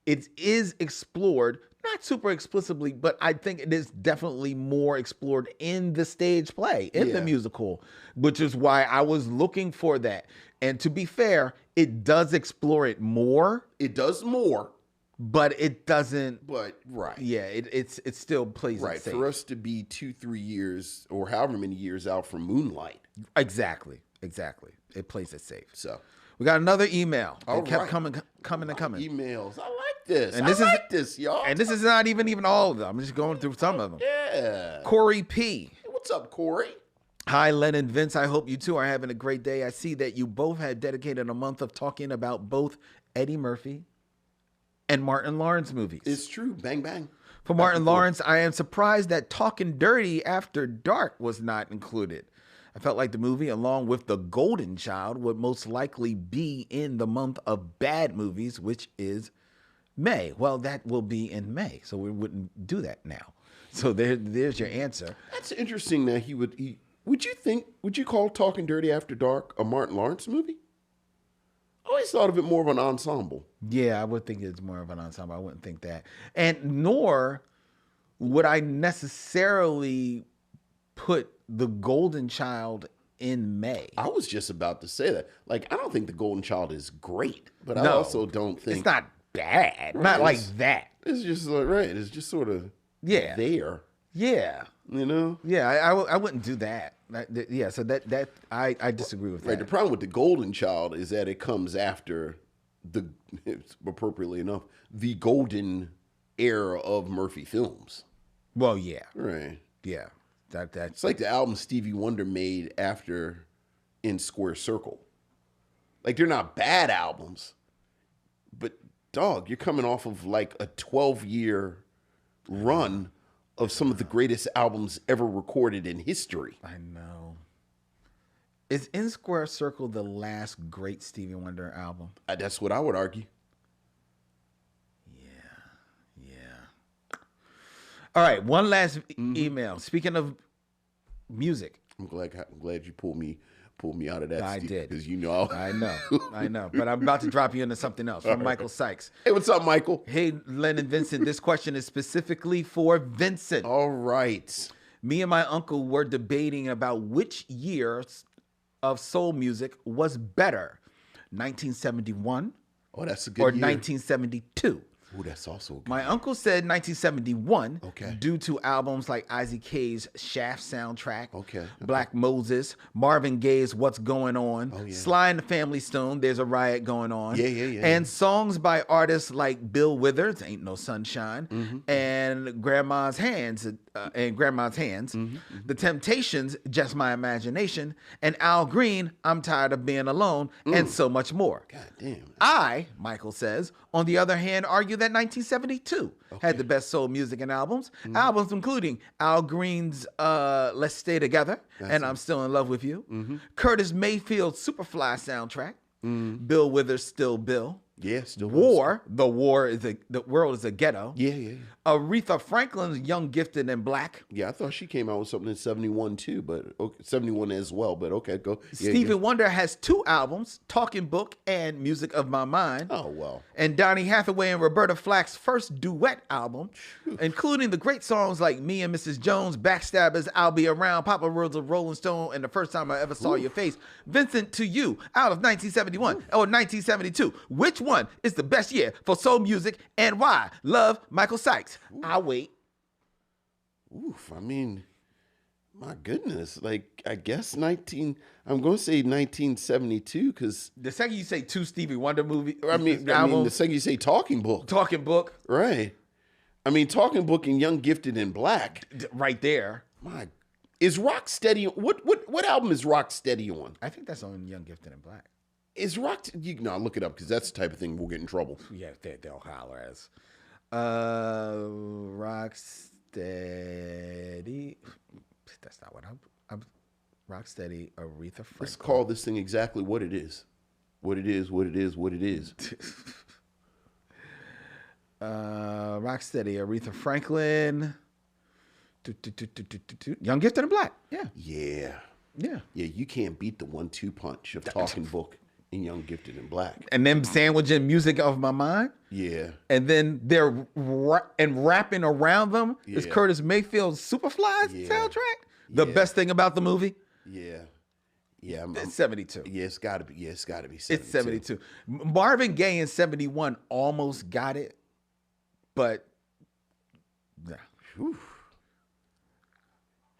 it is explored, not super explicitly, but I think it is definitely more explored in the stage play, in the musical, which is why I was looking for that. And to be fair, it does explore it more.
It does more.
But it doesn't.
But right.
Yeah, it still plays
right
it safe.
For us to be 2-3 years or however many years out from Moonlight.
Exactly. It plays it safe.
So
we got another email.
All
It kept
right.
coming.
Emails. I like this.
And this
I
is
like this, y'all.
And this is not even all of them. I'm just going through some of them.
Yeah.
Corey P.
Hey, what's up, Corey?
Hi, Len and Vince. I hope you two are having a great day. I see that you both had dedicated a month of talking about both Eddie Murphy and Martin Lawrence movies.
It's true. Bang, bang.
For Martin Lawrence, I am surprised that Talking Dirty After Dark was not included. I felt like the movie, along with The Golden Child, would most likely be in the month of bad movies, which is May. Well, that will be in May, so we wouldn't do that now. So there's your answer.
That's interesting that would you call Talking Dirty After Dark a Martin Lawrence movie? I always thought of it more of an ensemble.
Yeah, I would think it's more of an ensemble. I wouldn't think that. And nor would I necessarily put The Golden Child in May.
I was just about to say that. Like, I don't think The Golden Child is great, but I
No,
also don't think
it's not bad.
Right,
Not like that.
It's just like, right. It's just sort of
Yeah.
there.
Yeah.
You know?
Yeah, I wouldn't do that. Yeah, so that I disagree with
Right. The
that.
problem with The Golden Child is that it comes after appropriately enough, the golden era of Murphy films.
Well, yeah.
Right.
Yeah. That's
It's like the album Stevie Wonder made after In Square Circle. Like, they're not bad albums, but dog, you're coming off of like a 12-year run of some of the greatest albums ever recorded in history.
I know. Is In Square Circle the last great Stevie Wonder album?
That's what I would argue.
Yeah. All right, one last email. Speaking of music.
I'm glad you pulled me out of that.
I
Steve,
did.
because you know.
I know. But I'm about to drop you into something else from Michael Sykes.
Hey, what's up, Michael?
Hey, Len and Vincent, this question is specifically for Vincent.
All right.
Me and my uncle were debating about which years of soul music was better, 1971
Oh, that's a good
or
year.
1972.
Oh, that's also a good.
My uncle said 1971
Okay.
due to albums like Isaac Hayes' Shaft soundtrack,
Okay.
Black Moses, Marvin Gaye's What's Going On,
Oh, yeah.
Sly and the Family Stone, There's a Riot Going On,
Yeah.
and songs by artists like Bill Withers, Ain't No Sunshine, and Grandma's Hands, The Temptations, Just My Imagination, and Al Green, I'm Tired of Being Alone, and so much more.
God damn.
I, Michael says, on the other hand, argue that 1972 had the best soul music and albums. Albums including Al Green's Let's Stay Together and I'm Still in Love with You. Curtis Mayfield's Superfly soundtrack. Bill Withers' Still Bill.
Yeah, still
War, the world is a ghetto.
Yeah.
Aretha Franklin's Young, Gifted, and Black.
Yeah, I thought she came out with something in 71 too, but okay, 71 as well, but okay, go. Yeah,
Stevie Wonder has 2 albums, Talking Book and Music of My Mind.
Oh, well.
And Donny Hathaway and Roberta Flack's first duet album, including the great songs like Me and Mrs. Jones, Backstabbers, I'll Be Around, Papa Words of Rolling Stone, and The First Time I Ever Saw Your Face. Vincent, to you, out of 1971 or 1972, which one is the best year for soul music and why? Love, Michael Sykes. I'll wait.
Oof, I mean, my goodness. Like, I guess I'm going to say 1972 because,
The second you say 2 Stevie Wonder movies,
I mean, the second you say Talking Book.
Talking Book,
Right. I mean, Talking Book and Young, Gifted, and Black.
right there.
Is Rocksteady, what album is Rocksteady on?
I think that's on Young, Gifted, and Black.
Is look it up because that's the type of thing we'll get in trouble.
Yeah, they'll holler as Rocksteady. That's not what I'm Rocksteady, Aretha Franklin.
Let's call this thing exactly what it is. What it is, what it is, what it is.
Rocksteady, Aretha Franklin. Young, Gifted, and Black. Yeah.
Yeah.
Yeah.
Yeah, you can't beat the 1-2 punch of Talking Book and Young, Gifted, and Black.
And then sandwiching Music of My Mind.
Yeah.
And then they're rapping around them is
Yeah.
Curtis Mayfield's Superfly
Yeah.
soundtrack. The
Yeah.
best thing about the movie?
Yeah. Yeah.
It's 72.
Yeah, it's got to be. Yeah, it's got to be 72.
It's 72. Marvin Gaye in 71 almost got it, but nah.
Whew.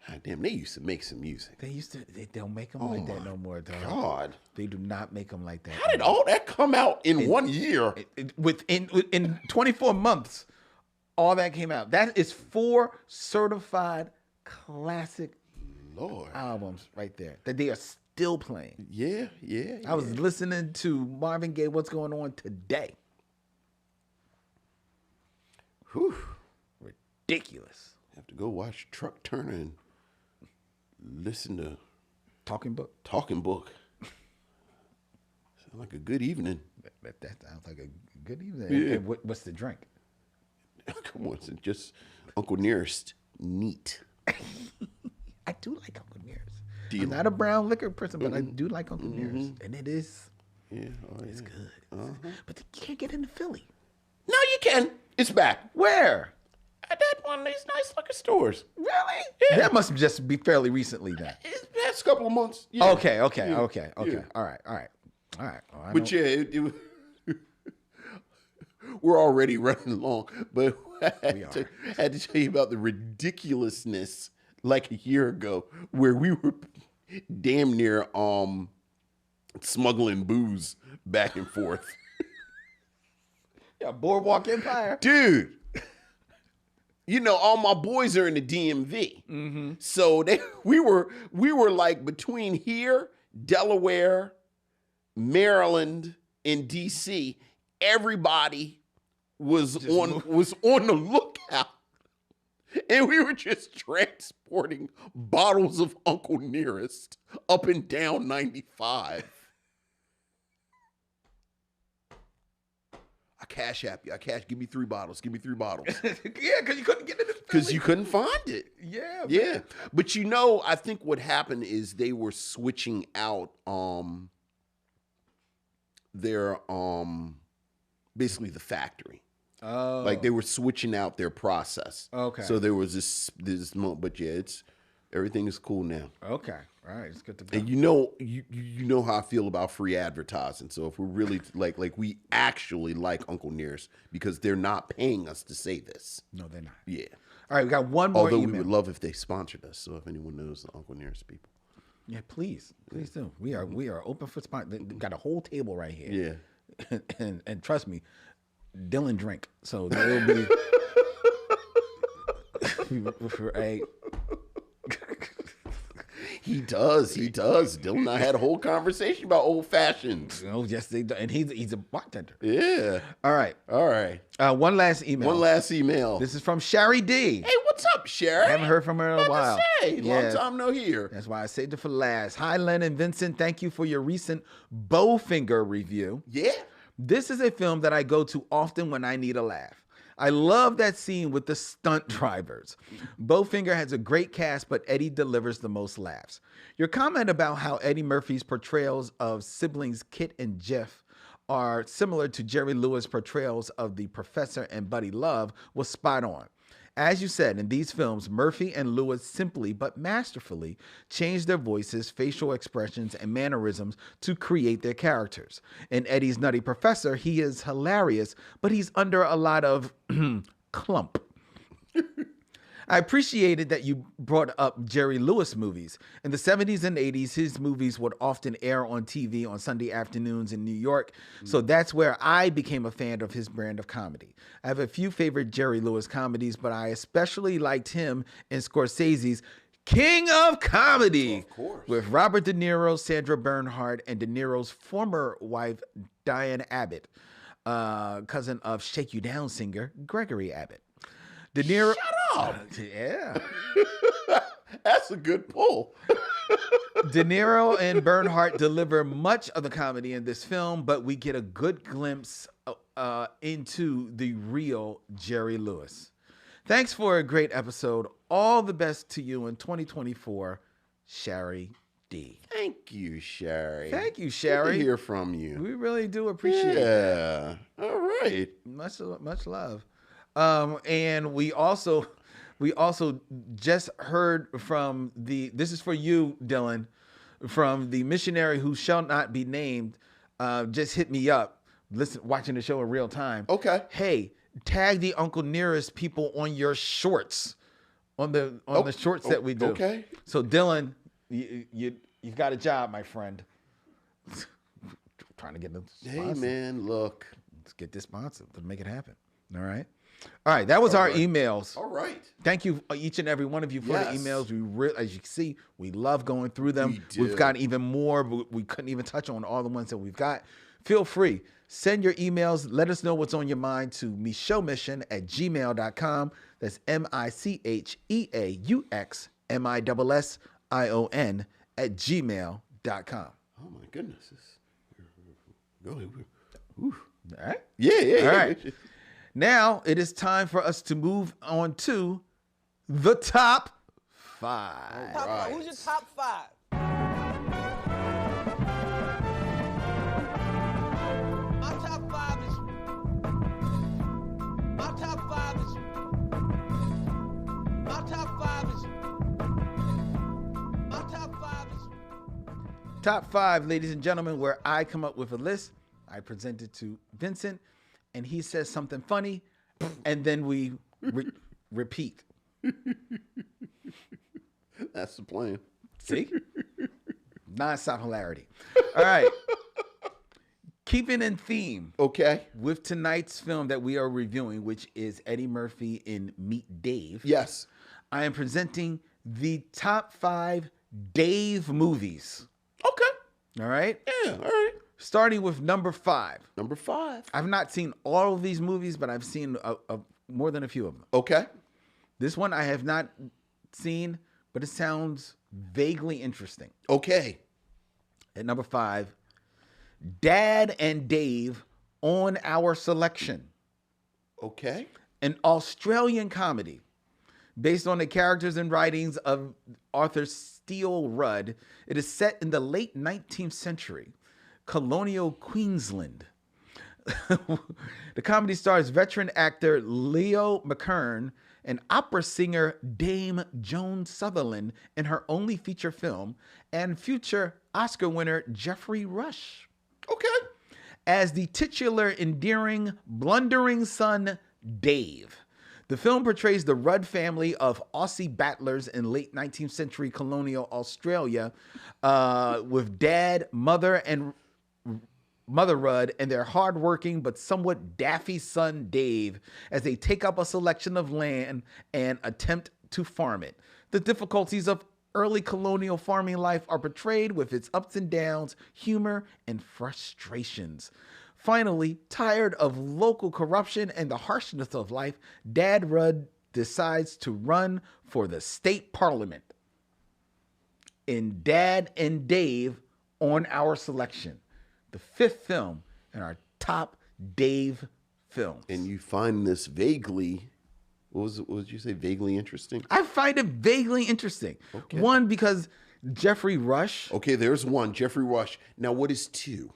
God damn, they used to make some music.
They don't make them like that no more, dog.
God.
They do not make them like that.
How did all that come out in 1 year?
In 24 months, all that came out. That is 4 certified classic
Lord.
albums right there that they are still playing.
Yeah, yeah.
I was listening to Marvin Gaye, What's Going On today.
Whew.
Ridiculous.
Have to go watch Truck Turner and listen to
Talking Book.
Talking Book. Sound like a good evening.
That sounds like a good evening.
Yeah.
And what's the drink?
Come on, it's just Uncle Nearest. Neat.
I do like Uncle Nearest.
Do you
I'm not a brown liquor person, but I do like Uncle Nearest. And it is,
Yeah, oh,
it's
yeah.
good. But you can't get into Philly.
No, you can. It's back.
Where?
At that one of these nice liquor stores.
Really?
Yeah.
That must just be fairly recently then.
It's the past couple of months. Yeah.
Okay.
Yeah.
All right. Well, I
But
know-
yeah, we're already running long. But I had to tell you about the ridiculousness like a year ago where we were damn near smuggling booze back and forth.
yeah, Boardwalk Empire.
Dude. You know, all my boys are in the DMV. So we were like between here, Delaware, Maryland, and DC. Everybody was on the lookout. And we were just transporting bottles of Uncle Nearest up and down 95. I cash app you. Give me 3 bottles. Give me 3 bottles.
Yeah, because you couldn't get into Philly.
Because you couldn't find it.
Yeah.
Yeah. But you know, I think what happened is they were switching out their basically the factory.
Oh.
Like they were switching out their process.
Okay.
So there was this moment, but yeah, everything is cool now.
Okay. All right. It's good to go.
And you know how I feel about free advertising. So if we're really like we actually like Uncle Nearest because they're not paying us to say this.
No, they're not.
Yeah.
All right. We got one more
Although
email.
we would love if they sponsored us. So if anyone knows the Uncle Nearest people.
Yeah, please do. We are open for sponsor. Got a whole table right here.
Yeah.
and trust me, Dylan drink. So there will be for a.
He does. Dylan and I had a whole conversation about old fashions.
Oh yes, they do. And he's a bartender.
Yeah.
All right. One last email.
One last email.
This is from Sherry D.
Hey, what's up, Sherry?
I haven't heard from her in a while.
Say, long time no hear.
That's why I saved it for last. Hi, Len and Vincent. Thank you for your recent Bowfinger review.
Yeah.
This is a film that I go to often when I need a laugh. I love that scene with the stunt drivers. Bowfinger has a great cast, but Eddie delivers the most laughs. Your comment about how Eddie Murphy's portrayals of siblings Kit and Jeff are similar to Jerry Lewis' portrayals of the Professor and Buddy Love was spot on. As you said, in these films, Murphy and Lewis simply but masterfully changed their voices, facial expressions, and mannerisms to create their characters. In Eddie's Nutty Professor, he is hilarious, but he's under a lot of clump. I appreciated that you brought up Jerry Lewis movies. In the 70s and 80s, his movies would often air on TV on Sunday afternoons in New York. So that's where I became a fan of his brand of comedy. I have a few favorite Jerry Lewis comedies, but I especially liked him in Scorsese's King of Comedy.
Of course.
With Robert De Niro, Sandra Bernhard, and De Niro's former wife, Diane Abbott, cousin of Shake You Down singer Gregory Abbott. De Niro.
Shut up.
Yeah.
That's a good pull.
De Niro and Bernhardt deliver much of the comedy in this film, but we get a good glimpse into the real Jerry Lewis. Thanks for a great episode. All the best to you in 2024, Shari D.
Thank you, Sherry.
Thank you,
Good
Sherry.
to hear from you.
We really do appreciate it.
Yeah. All right.
Much love. And we also just heard from this is for you, Dylan, from the missionary who shall not be named, just hit me up, watching the show in real time.
Okay.
Hey, tag the Uncle Nearest people on your shorts, on the shorts that we do.
Okay.
So Dylan, you've got a job, my friend. Trying to get them.
Hey, man, look.
Let's get this sponsored. Let's make it happen. All right. All right. That was our emails.
All right.
Thank you, each and every one of you, for the emails. As you can see, we love going through them.
We do.
We've got even more, but we couldn't even touch on all the ones that we've got. Feel free. Send your emails. Let us know what's on your mind to micheauxmission@gmail.com. That's micheauxmission@gmail.com.
Oh, my goodness. Go ahead.
All right.
Yeah.
All right. Now it is time for us to move on to the top 5.
Top five. Who's your top 5? My top 5 is. My top 5 is. My top 5 is. My top 5 is.
Top 5, ladies and gentlemen, where I come up with a list. I present it to Vincent, and he says something funny, and then we repeat.
That's the plan.
See? Non-stop hilarity. All right. Keeping in theme
Okay.
with tonight's film that we are reviewing, which is Eddie Murphy in Meet Dave.
Yes.
I am presenting the top 5 Dave movies.
Okay.
All right?
Yeah. All right.
Starting with number 5.
Number 5.
I've not seen all of these movies, but I've seen more than a few of them.
Okay.
This one I have not seen, but it sounds vaguely interesting.
Okay.
At number 5, Dad and Dave on Our Selection,
Okay.
an Australian comedy based on the characters and writings of Arthur Steele Rudd. It is set in the late 19th century, colonial Queensland. The comedy stars veteran actor Leo McKern and opera singer Dame Joan Sutherland in her only feature film, and future Oscar winner Geoffrey Rush
Okay.
as the titular, endearing, blundering son, Dave. The film portrays the Rudd family of Aussie battlers in late 19th century colonial Australia, with dad, mother Rudd, and their hardworking but somewhat daffy son, Dave, as they take up a selection of land and attempt to farm it. The difficulties of early colonial farming life are portrayed with its ups and downs, humor, and frustrations. Finally, tired of local corruption and the harshness of life, Dad Rudd decides to run for the state parliament. In Dad and Dave on Our Selection, the 5th film in our top Dave films.
And you find this vaguely, what did you say? Vaguely interesting?
I find it vaguely interesting.
Okay.
One, because Geoffrey Rush.
Okay, there's 1. Geoffrey Rush. Now, what is 2?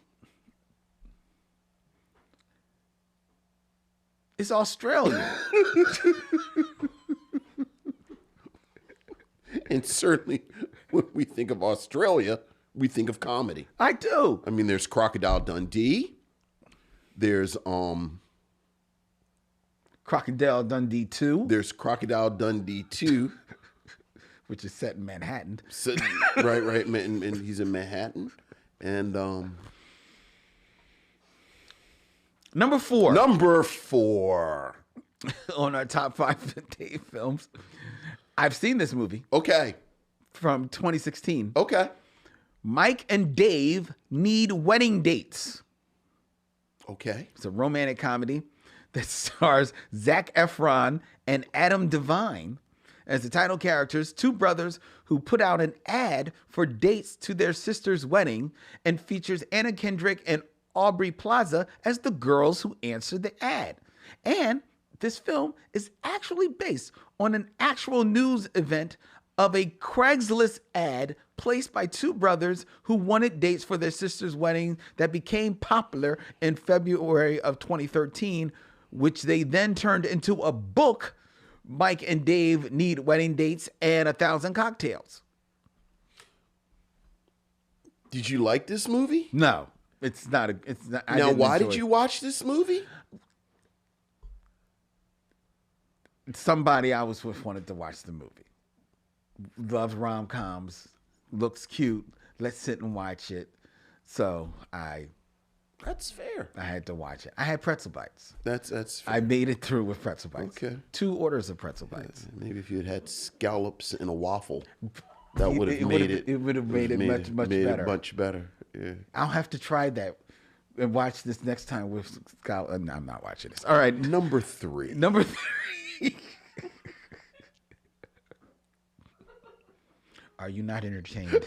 It's Australia.
And certainly, when we think of Australia, we think of comedy.
I do.
I mean, there's Crocodile Dundee. There's
Crocodile Dundee 2,
There's Crocodile Dundee 2.
which is set in Manhattan.
Right, and he's in Manhattan. And
Number 4
number 4.
on our top 5 Dave films. I've seen this movie
Okay.
from 2016.
Okay.
Mike and Dave Need Wedding Dates.
Okay.
It's a romantic comedy that stars Zac Efron and Adam Devine as the title characters, two brothers who put out an ad for dates to their sister's wedding, and features Anna Kendrick and Aubrey Plaza as the girls who answered the ad. And this film is actually based on an actual news event of a Craigslist ad placed by two brothers who wanted dates for their sister's wedding that became popular in February of 2013, which they then turned into a book, Mike and Dave Need Wedding Dates and 1,000 Cocktails.
Did you like this movie?
No, it's not.
Now, why did you watch this movie?
Somebody I was with wanted to watch the movie. Loves rom-coms, looks cute. Let's sit and watch it. So
That's fair.
I had to watch it. I had pretzel bites.
That's fair.
I made it through with pretzel bites.
Okay.
2 orders of pretzel bites.
Maybe if you had scallops and a waffle, that would have made it.
It would have made it much better.
It much better. Yeah.
I'll have to try that and watch this next time with scallops. No, I'm not watching this. All right.
Number 3.
Number 3. Are you not entertained?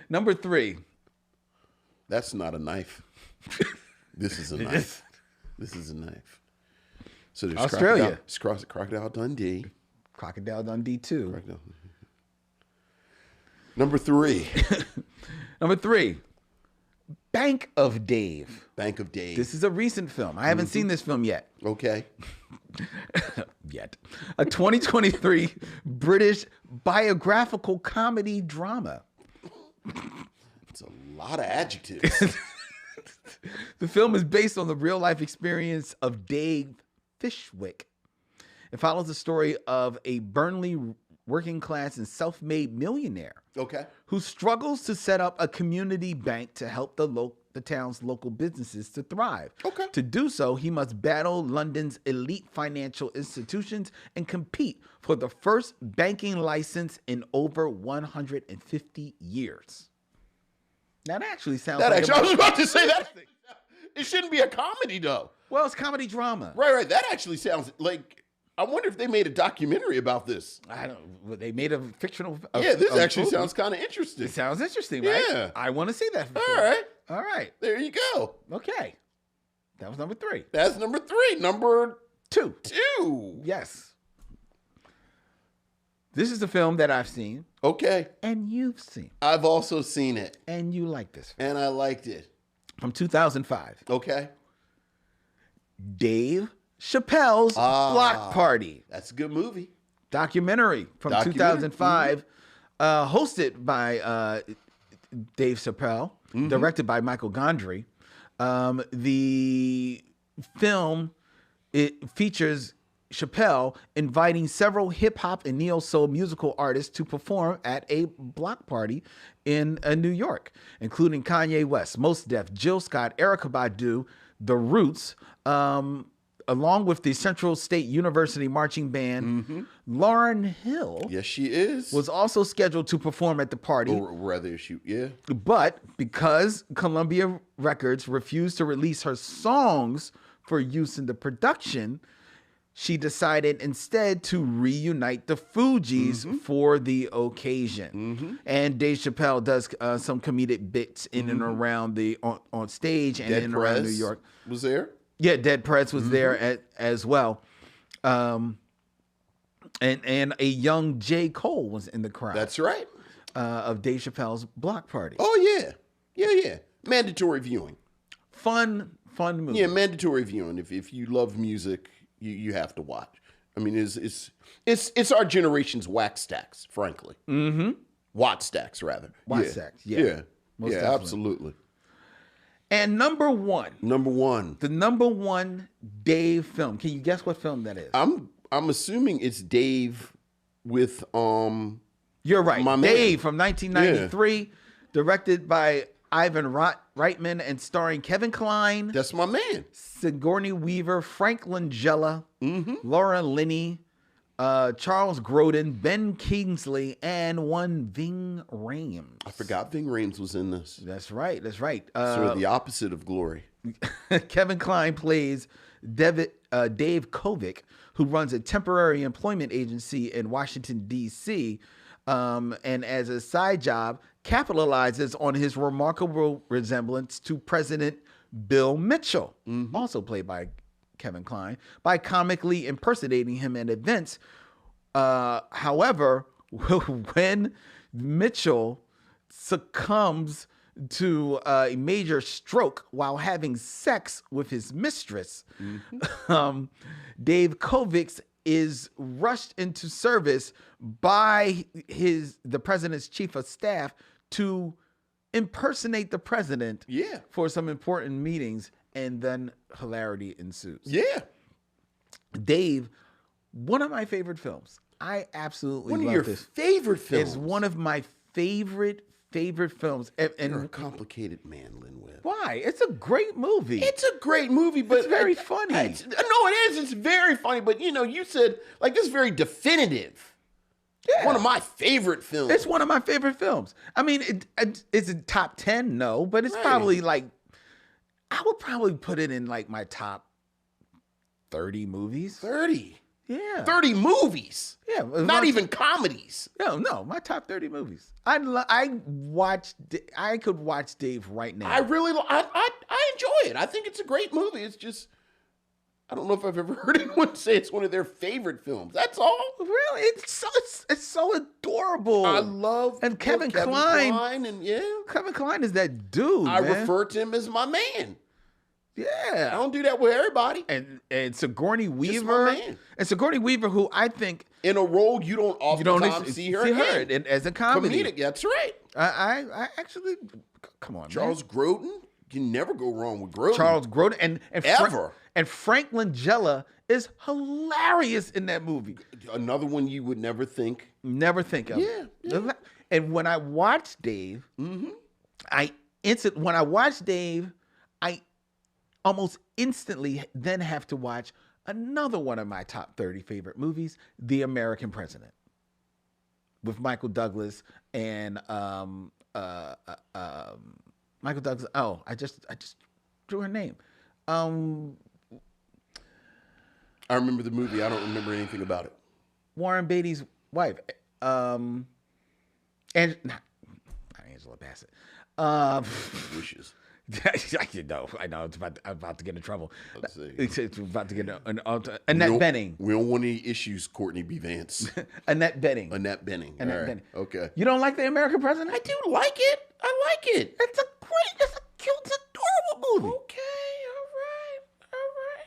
Number 3.
That's not a knife. This is a knife. This is a knife. So there's
Australia.
Crocodile Dundee.
Crocodile Dundee 2.
Crocodile. Number 3.
Number 3. Bank of Dave.
Bank of Dave.
This is a recent film. I haven't seen this film yet.
Okay.
A 2023 British biographical comedy drama.
It's a lot of adjectives.
The film is based on the real life experience of Dave Fishwick. It follows the story of a Burnley working class and self-made millionaire
Okay.
who struggles to set up a community bank to help the town's local businesses to thrive.
Okay.
To do so, he must battle London's elite financial institutions and compete for the first banking license in over 150 years. Now that actually sounds
I
like
was about to say that. It shouldn't be a comedy though.
well, it's comedy drama.
Right. That actually sounds like. I wonder if they made a documentary about this.
I don't. They made a fictional.
This actually
movie.
sounds kind of interesting.
It sounds interesting, right?
Yeah.
I want to see that. For
All
sure.
right.
All right.
There you go.
Okay. That was number 3.
That's number 3. Number
2.
2.
Yes. This is the film that I've seen
Okay.
and you've seen,
I've also seen it,
and you like this film.
and I liked it.
From 2005.
Okay.
Dave Chappelle's Block Party.
That's a good movie.
Documentary from 2005. Hosted by Dave Chappelle. Directed by Michael Gondry. The film, it features Chappelle inviting several hip-hop and neo-soul musical artists to perform at a block party in New York, including Kanye West, Mos Def, Jill Scott, Erykah Badu, The Roots, along with the Central State University Marching Band. Lauryn Hill
Yes, she is.
was also scheduled to perform at the party.
Or rather, yeah.
But because Columbia Records refused to release her songs for use in the production, she decided instead to reunite the Fugees for the occasion. And Dave Chappelle does some comedic bits in and around the on stage and
Dead
in and around New
Prez
York.
was there.
Yeah, Dead Prez was there as well. And a young J. Cole was in the crowd.
That's right.
Of Dave Chappelle's Block Party.
Oh yeah. Mandatory viewing.
Fun movie.
Yeah, mandatory viewing. If you love music, you have to watch. I mean, it's our generation's Wax Stacks, frankly. Watt Stacks, rather.
Wax Stacks, yeah.
Yeah,
Most
yeah,
definitely.
absolutely.
And number 1.
Number 1.
The number 1 Dave film. Can you guess what film that is?
I'm assuming it's Dave with
You're right.
my man.
Dave from 1993, directed by Ivan Reitman and starring Kevin Kline,
That's my man.
Sigourney Weaver, Frank Langella, Laura Linney, Charles Grodin, Ben Kingsley, and one Ving Rhames.
I forgot Ving Rhames was in this.
That's right.
Sort of the opposite of Glory.
Kevin Kline plays David Dave Kovic, who runs a temporary employment agency in Washington, D.C., and as a side job, capitalizes on his remarkable resemblance to President Bill Mitchell, also played by Kevin Kline, by comically impersonating him at events. However, when Mitchell succumbs to a major stroke while having sex with his mistress, Dave Kovic is rushed into service by the president's chief of staff to impersonate the president for some important meetings, and then hilarity ensues.
Yeah.
Dave, one of my favorite films. I absolutely
One of
love
your
this.
favorite films.
It's one of my favorite films.
You're a
And
complicated man, Linwood.
why? It's a great movie.
It's a great movie, but
It's very funny.
no, it is. It's very funny, but you said like this is very definitive.
Yeah.
One of my favorite films.
It's one of my favorite films. I mean, is it top 10? No, but it's
Right.
probably like, I would probably put it in like my top 30 movies.
30.
Yeah.
30 movies.
Yeah.
Not even comedies.
No, my top 30 movies. I could watch Dave right now.
I enjoy it. I think it's a great movie. It's just I don't know if I've ever heard anyone say it's one of their favorite films. That's all.
Really? It's so adorable.
I love
And Kevin Kline.
and yeah.
Kevin Kline is that dude.
I
man.
refer to him as my man. I
Yeah.
don't do that with everybody.
And Sigourney Weaver.
man.
And Sigourney Weaver, who I think
In a role you don't oftentimes see her in.
as a comedy.
Comedic, that's right.
I actually, come on,
Charles Grodin, you can never go wrong with Grodin.
Charles Grodin and
Ever.
and Frank Langella is hilarious in that movie.
Another one you would never think.
Never think of.
Yeah.
And when I watched Dave, I almost instantly then have to watch another one of my top 30 favorite movies, The American President, with Michael Douglas and Michael Douglas. Oh, I just drew her name.
I remember the movie. I don't remember anything about it.
Warren Beatty's wife, not Angela Bassett.
Wishes.
I know. I'm about to get in trouble.
Let's see.
It's about to get Annette Bening.
We don't want any issues, Courtney B. Vance.
Annette Bening.
Annette Bening.
Annette
All right.
Bening.
Okay.
You don't like The American President?
I do like it. I like it.
It's a cute, it's adorable movie.
Okay. All right.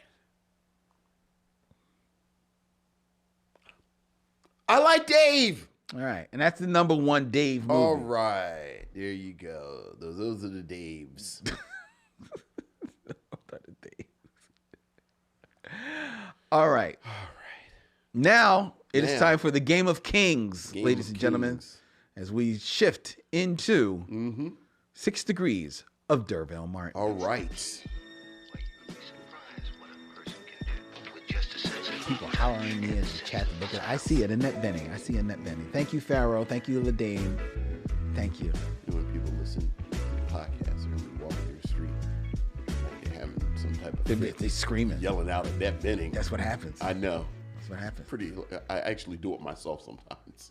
I like Dave.
All right, and that's the number one Dave movie.
All right. There you go. Those are the Daves.
All right. Now it is
Now.
time for the Game of Kings,
Game
ladies
of
and gentlemen,
Kings.
as we shift into 6 Degrees of Derville Martin.
All right.
People hollering at me in the chat. I see it, Annette Bening. Thank you, Pharaoh. Thank you, Ladane. Thank you.
When people listen to the podcast or when they walk through the street, like they're having some type of fit,
They screaming.
yelling out at that Benning.
That's what happens.
I know.
That's what happens.
I actually do it myself sometimes.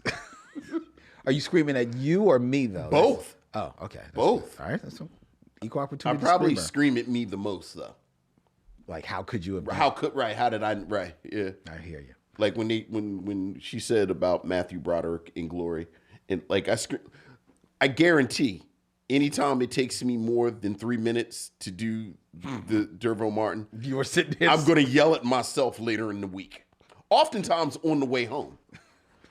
Are you screaming at you or me though?
Both.
Oh, okay. That's
Both.
good. All right. That's equal
I
opportunity.
probably
screamer.
scream at me the most though.
Like, how could you have? Been?
How did I? Right. Yeah.
I hear you.
Like when she said about Matthew Broderick in Glory, and like I guarantee, anytime it takes me more than 3 minutes to do the Derville Martin,
You were sitting here.
I'm going to yell at myself later in the week. Oftentimes on the way home.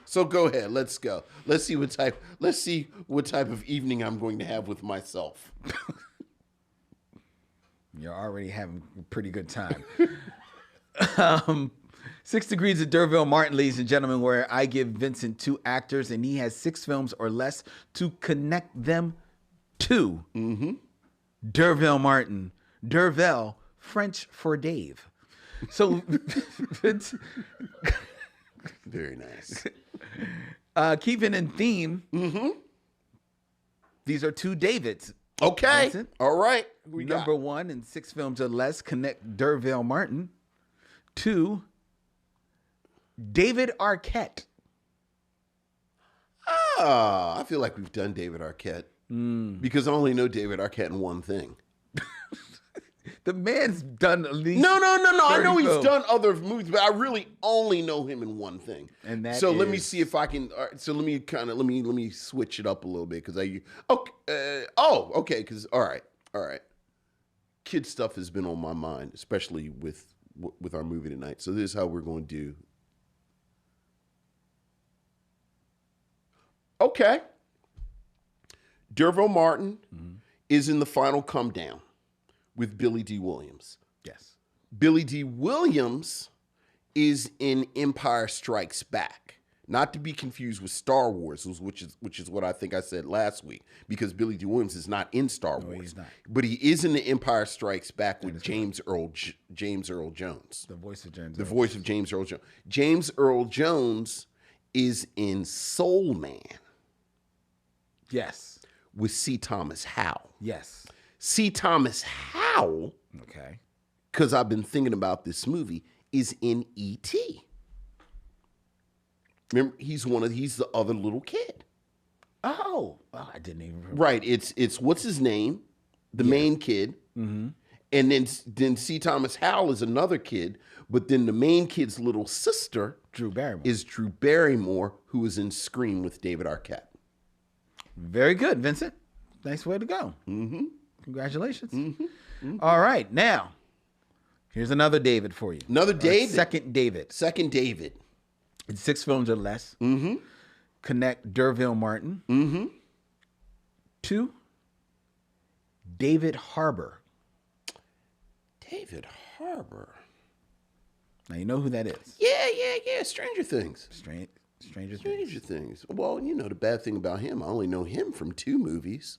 So go ahead, let's go. Let's see what type of evening I'm going to have with myself.
You're already having a pretty good time. 6 Degrees of Derville Martin, ladies and gentlemen, where I give Vincent 2 actors and he has 6 films or less to connect them to Derville Martin. Derville, French for Dave. So, Vince,
Very nice.
keeping in theme, these are 2 Davids.
Okay.
Vincent?
All right.
Number 1 in 6 films or less, connect Derville Martin. to David Arquette.
I feel like we've done David Arquette because I only know David Arquette in one thing.
The man's done at least.
No. I
30
know he's
films.
done other movies, but I really only know him in one thing.
And that
so let me
is-
see if I can. So let me switch it up a little bit because okay, because all right. Kid stuff has been on my mind, especially with our movie tonight. So this is how we're going to do. Okay. Derville Martin is in the final come down with Billy D. Williams.
Yes.
Billy D. Williams is in Empire Strikes Back. Not to be confused with Star Wars, which is what I think I said last week, because Billy D. Williams is not in Star Wars.
he's not.
But he is in the Empire Strikes Back with James Earl Jones.
The voice of James.
The voice of James Earl Jones. James Earl Jones is in Soul Man
Yes.
with C. Thomas Howell.
Yes.
C. Thomas Howell,
Okay.
because I've been thinking about this movie, is in E.T. Remember, he's the other little kid.
Oh, I didn't even remember.
Right. It's what's his name? The main kid. Mm-hmm. And then C. Thomas Howell is another kid, but then the main kid's little sister
Drew Barrymore.
is Drew Barrymore, who is in Scream with David Arquette.
Very good, Vincent. Nice way to go. Mm-hmm. Congratulations. Mm-hmm. All right, now here's another David for you.
Another David.
Second David.
Second David.
It's 6 films or less. Mm-hmm. Connect Derville Martin to David Harbour.
David Harbour.
Now you know who that is.
Yeah. Stranger Things.
Stranger Things.
Stranger Things. Well, the bad thing about him, I only know him from 2 movies.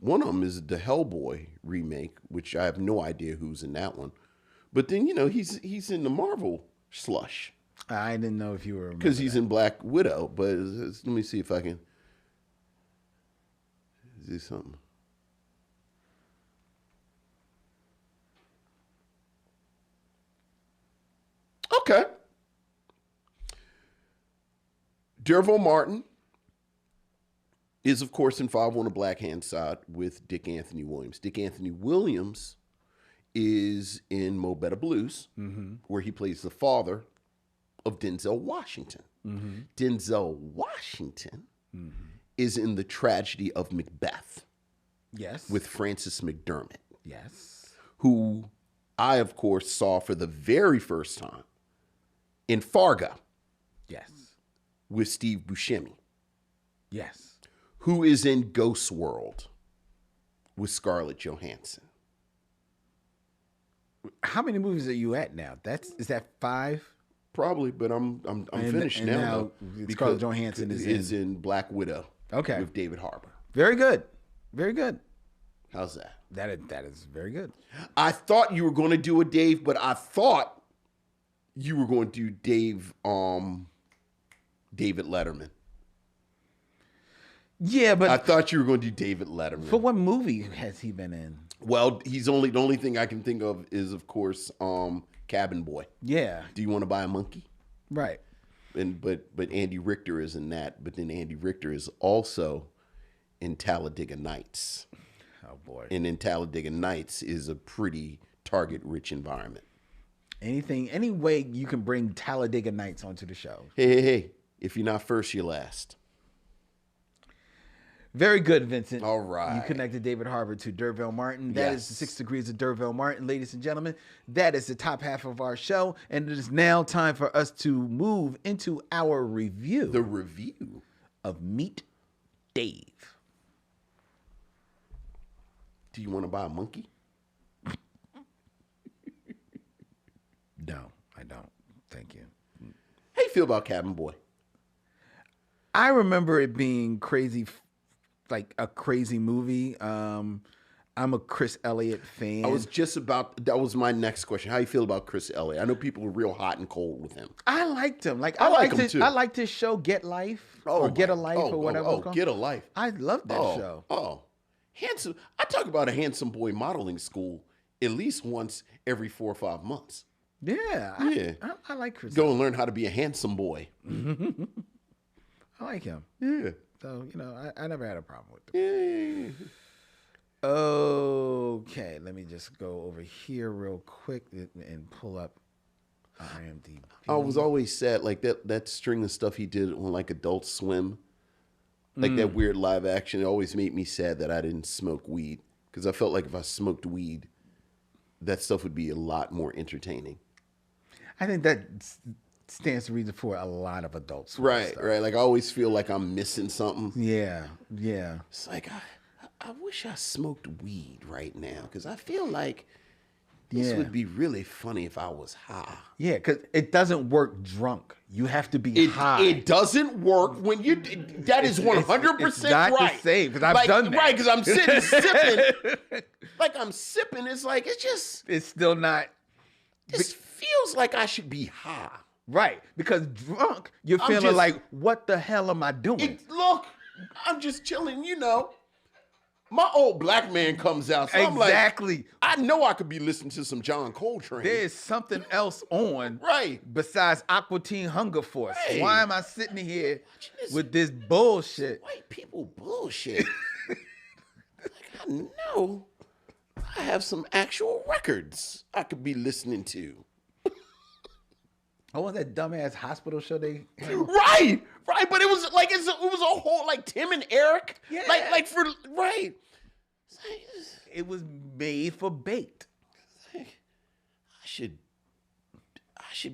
One of them is the Hellboy remake, which I have no idea who's in that one. But then, he's in the Marvel slush
I didn't know if you were
because he's in Black Widow. But let me see if I can do something. Okay. Derville Martin is, of course, involved on the Black Hand side with Dick Anthony Williams. Dick Anthony Williams is in Mo Better Blues, where he plays the father of Denzel Washington. Denzel Washington is in The Tragedy of Macbeth
Yes.
with Frances McDermott,
Yes.
who I, of course, saw for the very first time in Fargo
Yes.
with Steve Buscemi,
Yes.
who is in Ghost World with Scarlett Johansson.
How many movies are you at now? Is that 5?
Probably, but I'm finished
and
now
now
though,
Scarlett Johansson is
in Black Widow.
Okay.
With David Harbour.
Very good. Very good.
How's that?
That is very good.
I thought you were going to do a Dave, but I thought you were going to do David Letterman.
Yeah, but
I thought you were going to do David Letterman.
but what movie has he been in?
Well, the only thing I can think of is, of course, Cabin Boy.
Yeah.
Do you want to buy a monkey?
Right.
But Andy Richter is in that. But then Andy Richter is also in Talladega Nights.
Oh boy.
And in Talladega Nights is a pretty target-rich environment.
Any way you can bring Talladega Nights onto the show.
Hey. If you're not first, you're last.
Very good, Vincent.
All right.
You connected David Harbour to Derville Martin. That is the 6 degrees of Derville Martin, ladies and gentlemen. That is the top half of our show. And it is now time for us to move into our review
The review.
of Meet Dave.
Do you want to buy a monkey?
No, I don't. Thank you.
How you feel about Cabin Boy?
I remember it being crazy, like a crazy movie. I'm a Chris Elliott fan.
That was my next question. How you feel about Chris Elliott? I know people are real hot and cold with him.
I liked him. Like
I like
liked
him too.
I liked his show Get Life or Get a Life or whatever. it's called.
Get a Life.
I loved that show.
Oh, handsome. I talk about a handsome boy modeling school at least once every 4 or 5 months.
Yeah. I like Chris.
Go and learn how to be a handsome boy.
I like him.
Yeah.
So, I never had a problem with him.
Yeah.
Okay, let me just go over here real quick and pull up IMDb.
I was always sad, like that string of stuff he did on like Adult Swim, like that weird live action. It always made me sad that I didn't smoke weed, because I felt like if I smoked weed, that stuff would be a lot more entertaining.
I think that stands to reason for a lot of adults.
Right. Like I always feel like I'm missing something.
Yeah.
It's like I wish I smoked weed right now, because I feel like this would be really funny if I was high.
Yeah, because it doesn't work drunk. You have to be high.
It doesn't work when you. That is 100%
it's not
right.
the same, because I've done that.
Right, because I'm sitting sipping. Like I'm sipping. It's like
it's still not.
This feels like I should be high.
Right, because drunk, you're feeling like, what the hell am I doing?
Look, I'm just chilling, My old black man comes out. So
exactly.
I'm like, I know I could be listening to some John Coltrane.
There's something else on
right
besides Aqua Teen Hunger Force.
Right.
Why am I sitting here with this bullshit?
White people bullshit. Like, I know I have some actual records I could be listening to.
Oh, was that dumbass hospital show they had?
Right, but it was like it was a whole like Tim and Eric.
Yeah.
Like for right.
It was made for baked.
I should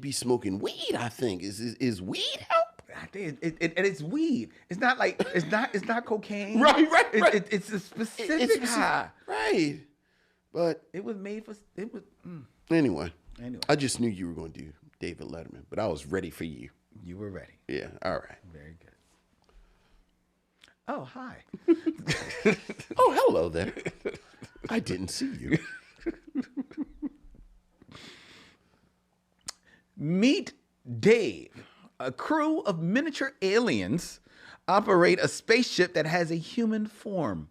be smoking weed. I think is weed help?
I think it's weed. It's not like it's not cocaine.
Right.
It's a specific high.
Right, but
it was made for it was.
Anyway,
Anyway,
I just knew you were going to do David Letterman, but I was ready for you.
You were ready.
Yeah. All right.
Very good. Oh, hi.
Oh, hello there. I didn't see you.
Meet Dave. A crew of miniature aliens operate a spaceship that has a human form.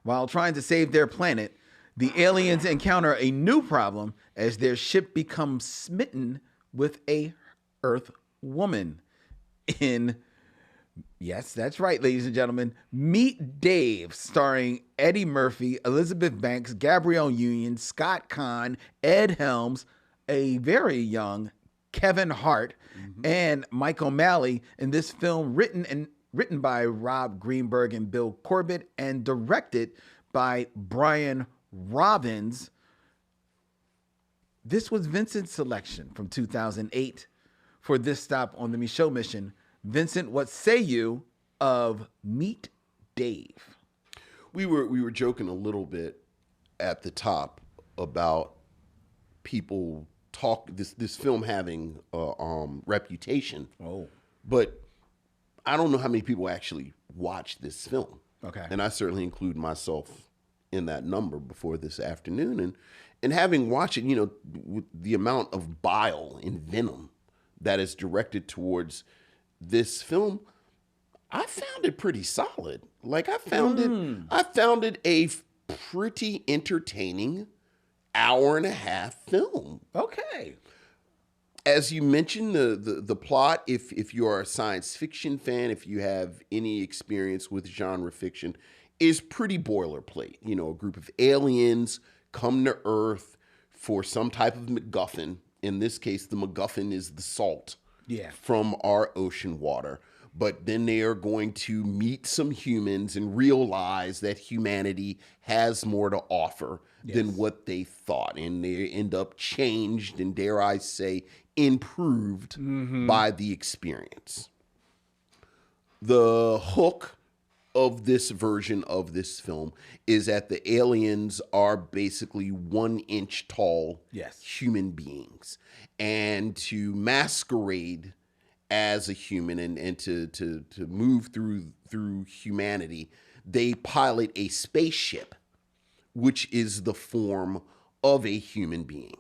While trying to save their planet, the aliens encounter a new problem as their ship becomes smitten with a Earth woman. Yes, that's right, ladies and gentlemen. Meet Dave, starring Eddie Murphy, Elizabeth Banks, Gabrielle Union, Scott Kahn, Ed Helms, a very young Kevin Hart, and Mike O'Malley in this film written by Rob Greenberg and Bill Corbett and directed by Brian Robbins. This was Vincent's selection from 2008 for this stop on the Micheaux mission. Vincent, what say you of Meet Dave?
We were joking a little bit at the top about people this film having a reputation.
Oh,
but I don't know how many people actually watch this film.
Okay.
And I certainly include myself in that number before this afternoon. And having watched it, with the amount of bile and venom that is directed towards this film, I found it pretty solid. Like I found it a pretty entertaining hour and a half film.
okay.
As you mentioned, the plot, if you are a science fiction fan, if you have any experience with genre fiction, is pretty boilerplate. A group of aliens come to Earth for some type of MacGuffin. In this case, the MacGuffin is the salt from our ocean water. But then they are going to meet some humans and realize that humanity has more to offer than what they thought. And they end up changed and, dare I say, improved by the experience. The hook of this version of this film is that the aliens are basically 1 inch tall human beings. And to masquerade as a human and to move through humanity, they pilot a spaceship, which is the form of a human being.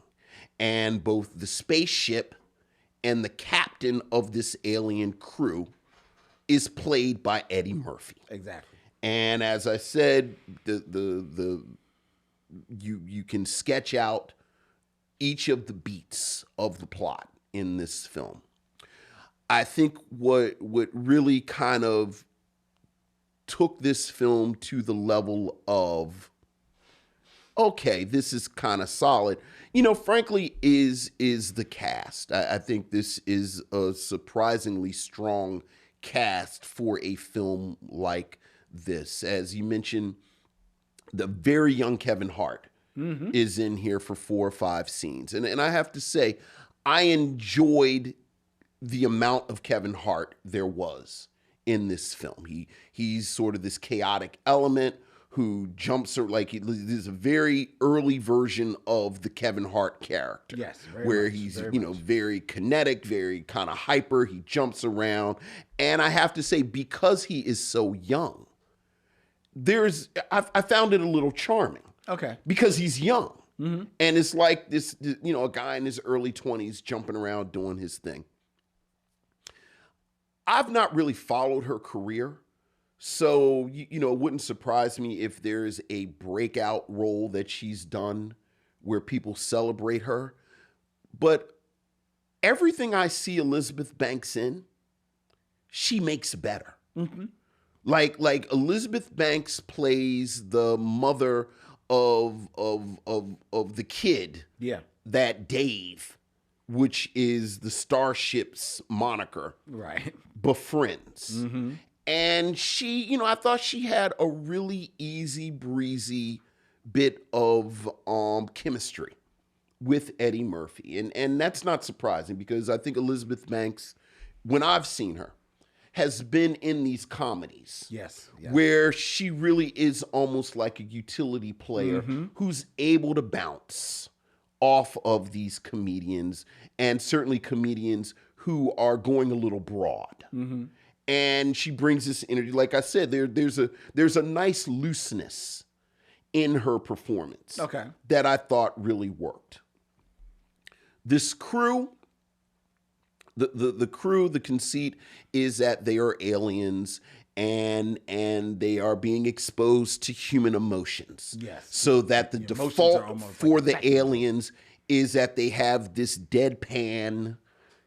And both the spaceship and the captain of this alien crew is played by Eddie Murphy.
Exactly.
And as I said, you can sketch out each of the beats of the plot in this film. I think what really kind of took this film to the level of, okay, this is kind of solid, frankly, is the cast. I think this is a surprisingly strong cast for a film like this. As you mentioned, the very young Kevin Hart is in here for 4 or 5 scenes. And I have to say, I enjoyed the amount of Kevin Hart there was in this film. He's sort of this chaotic element who jumps, there's a very early version of the Kevin Hart character.
Yes,
where he's, very kinetic, very kind of hyper. He jumps around. And I have to say, because he is so young, I found it a little charming.
Okay.
Because he's young. And it's like this, a guy in his early 20s jumping around doing his thing. I've not really followed her career. So, it wouldn't surprise me if there's a breakout role that she's done where people celebrate her. But everything I see Elizabeth Banks in, she makes better. Like Elizabeth Banks plays the mother of the kid.
Yeah.
That Dave, which is the Starship's moniker,
Right.
befriends. And she, I thought she had a really easy breezy bit of chemistry with Eddie Murphy. And that's not surprising because I think Elizabeth Banks, when I've seen her, has been in these comedies.
Yes.
Where she really is almost like a utility player who's able to bounce off of these comedians, and certainly comedians who are going a little broad. And she brings this energy. Like I said, there's a nice looseness in her performance.
Okay.
That I thought really worked. This crew, the crew, the conceit is that they are aliens and they are being exposed to human emotions.
Yes.
So that the
emotions are
default
almost
for
like
the
vacuum.
aliens is that they have this deadpan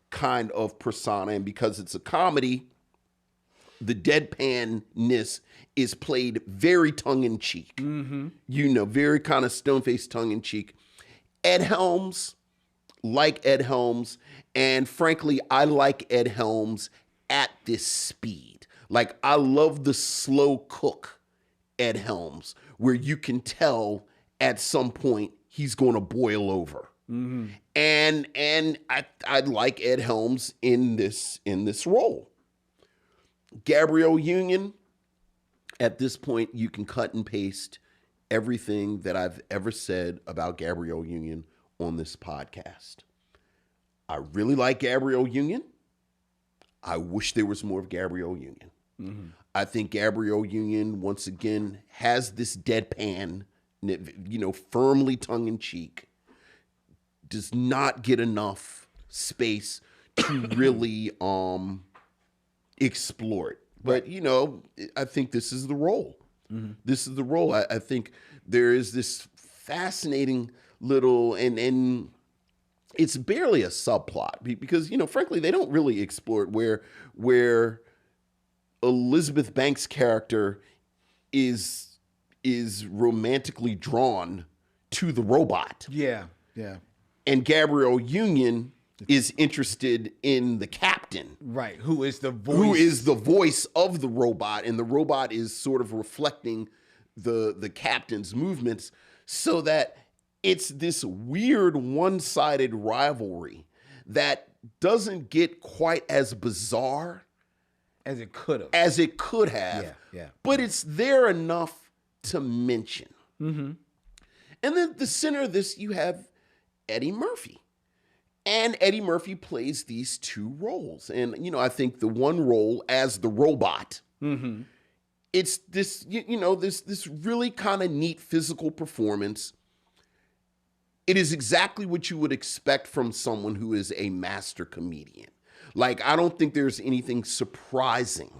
kind of persona. And because it's a comedy, the deadpanness is played very tongue-in-cheek. Very kind of stone-faced tongue-in-cheek. Ed Helms, and frankly, I like Ed Helms at this speed. Like, I love the slow cook Ed Helms, where you can tell at some point he's going to boil over. And I like Ed Helms in this role. Gabrielle Union, at this point, you can cut and paste everything that I've ever said about Gabrielle Union on this podcast. I really like Gabrielle Union. I wish there was more of Gabrielle Union. I think Gabrielle Union, once again, has this deadpan, firmly tongue-in-cheek, does not get enough space to really explore it. But, I think this is the role. This is the role. I think there is this fascinating little, and it's barely a subplot because, frankly, they don't really explore it where Elizabeth Banks' character is romantically drawn to the robot.
Yeah.
And Gabrielle Union is interested in the captain.
Right. Who is the voice?
Who is the voice of the robot, and the robot is sort of reflecting the captain's movements, so that it's this weird one-sided rivalry that doesn't get quite as bizarre
as it could have. Yeah.
But it's there enough to mention. And then the center of this, you have Eddie Murphy. And Eddie Murphy plays these 2 roles. And, I think the one role as the robot, it's this, this really kind of neat physical performance. It is exactly what you would expect from someone who is a master comedian. Like, I don't think there's anything surprising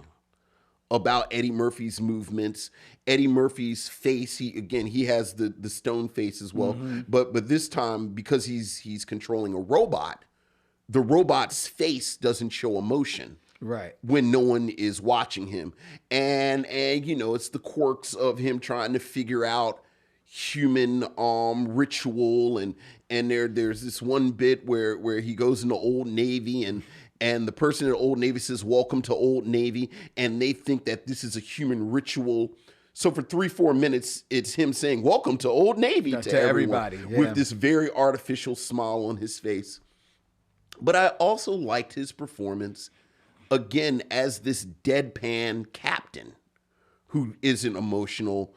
about Eddie Murphy's movements. Eddie Murphy's face, he has the stone face as well. But this time, because he's controlling a robot, the robot's face doesn't show emotion.
Right.
When no one is watching him. And it's the quirks of him trying to figure out human ritual, and there's this one bit where he goes into Old Navy, and the person at Old Navy says, "Welcome to Old Navy," and they think that this is a human ritual. So for 3-4 minutes, it's him saying, "Welcome to Old Navy" to
everybody,
with this very artificial smile on his face. But I also liked his performance, again, as this deadpan captain who isn't emotional,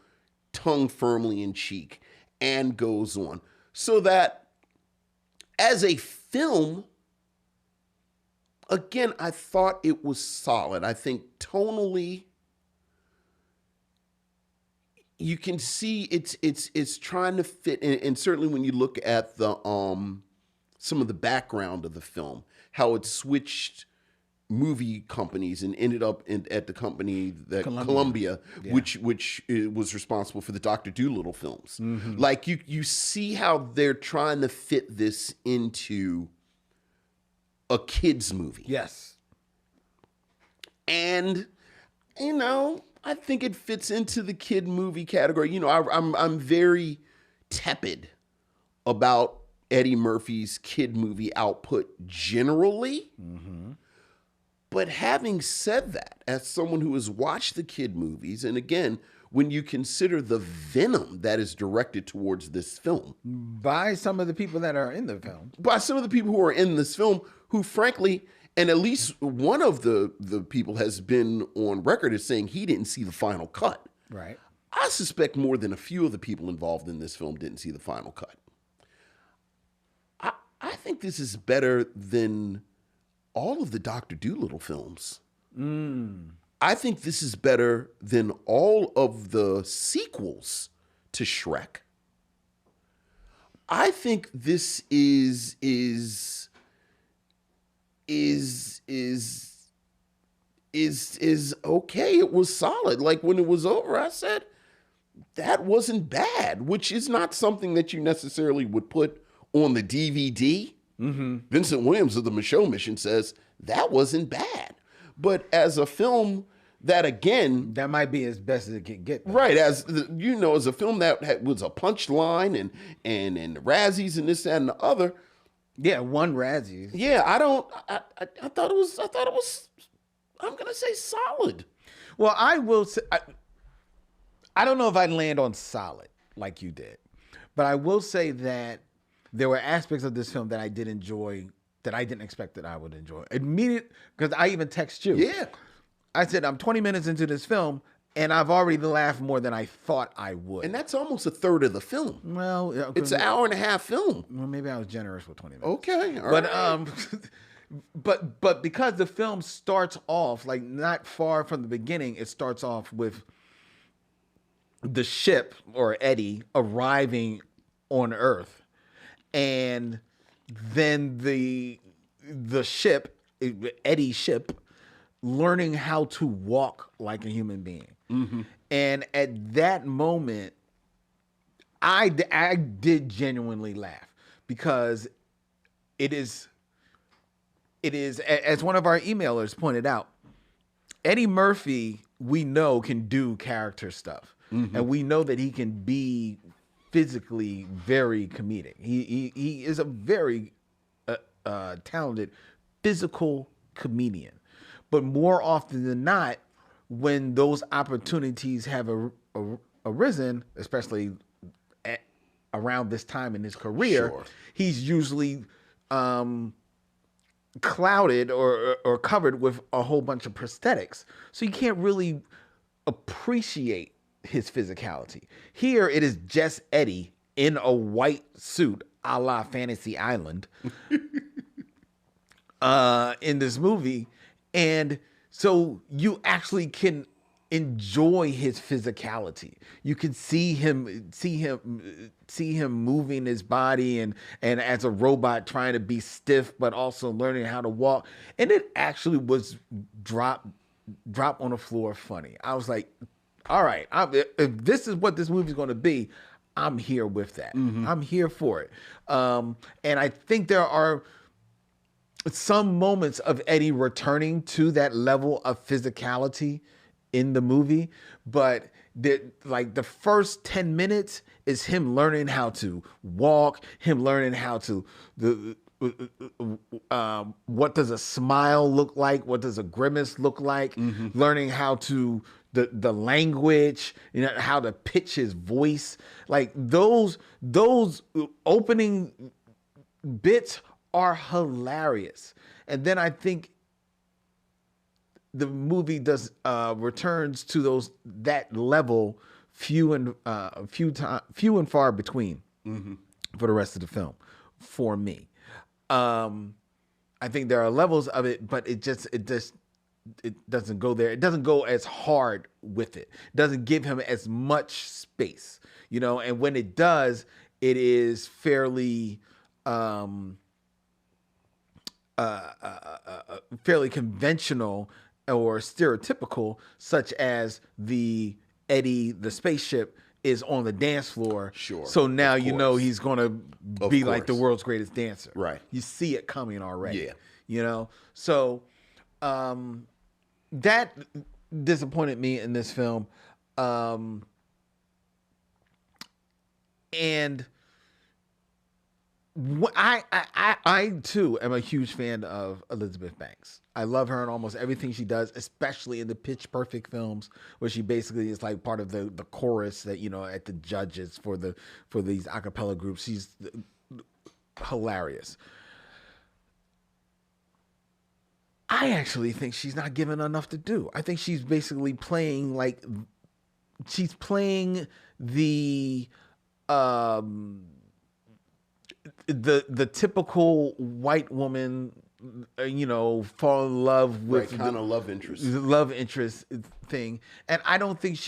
tongue firmly in cheek, and goes on. So that as a film, again, I thought it was solid. I think tonally, you can see it's trying to fit, and certainly when you look at the some of the background of the film, how it switched movie companies and ended up at the company that Columbia, which was responsible for the Dr. Dolittle films. Like you see how they're trying to fit this into a kids movie.
Yes.
And I think it fits into the kid movie category. I'm very tepid about Eddie Murphy's kid movie output generally. But having said that, as someone who has watched the kid movies, and again, when you consider the venom that is directed towards this film,
By some of the people that are in the film.
by some of the people who are in this film, who frankly, and at least one of the people has been on record as saying he didn't see the final cut.
Right.
I suspect more than a few of the people involved in this film didn't see the final cut. I think this is better than all of the Dr. Dolittle films. I think this is better than all of the sequels to Shrek. I think this is okay. It was solid. Like when it was over, I said that wasn't bad, which is not something that you necessarily would put on the DVD. Vincent Williams of the Micheaux Mission says that wasn't bad. But as a film that, again,
That might be as best as it can get. Though.
right, as as a film that was a punchline and the Razzies and this, that, and the other.
Yeah, one Razzie.
Yeah, I thought it was, I'm going to say solid.
Well, I will say, I don't know if I'd land on solid like you did, but I will say that there were aspects of this film that I did enjoy that I didn't expect that I would enjoy. Because I even text you.
Yeah.
I said, I'm 20 minutes into this film, and I've already laughed more than I thought I would.
And that's almost a third of the film.
Well, yeah,
It's an hour and a half film.
well, maybe I was generous with 20 minutes.
Okay. all
But
right.
but because the film starts off like not far from the beginning, it starts off with the ship or Eddie arriving on Earth, and then the ship, Eddie's ship, learning how to walk like a human being. And at that moment, I did genuinely laugh because it is, as one of our emailers pointed out, Eddie Murphy, we know, can do character stuff. And we know that he can be physically very comedic. He is a very talented physical comedian. But more often than not, when those opportunities have arisen, especially around this time in his career,
Sure.
he's usually clouded or covered with a whole bunch of prosthetics. So you can't really appreciate his physicality. Here it is just Eddie in a white suit a la Fantasy Island in this movie. And so you actually can enjoy his physicality. You can see him moving his body and as a robot trying to be stiff, but also learning how to walk. And it actually was dropped drop on the floor funny. I was like, all right, if this is what this movie's going to be, I'm here with that. I'm here for it. And I think there are some moments of Eddie returning to that level of physicality in the movie, but the first 10 minutes is him learning how to walk, him learning how to what does a smile look like, what does a grimace look like, learning how to the language, how to pitch his voice. Like those opening bits are hilarious. And then I think the movie returns to that level few and far between for the rest of the film for me. I think there are levels of it, but it doesn't go there. It doesn't go as hard with it. It doesn't give him as much space, and when it does, it is fairly fairly conventional or stereotypical, such as the spaceship is on the dance floor.
Sure.
So now he's going to be like the world's greatest dancer.
Right.
You see it coming already.
Yeah.
So that disappointed me in this film. And I too am a huge fan of Elizabeth Banks. I love her in almost everything she does, especially in the Pitch Perfect films, where she basically is like part of the chorus that at the judges for these a cappella groups. She's hilarious. I actually think she's not given enough to do. I think she's basically playing the typical white woman, fall in love with
kind of love interest
thing. And I don't think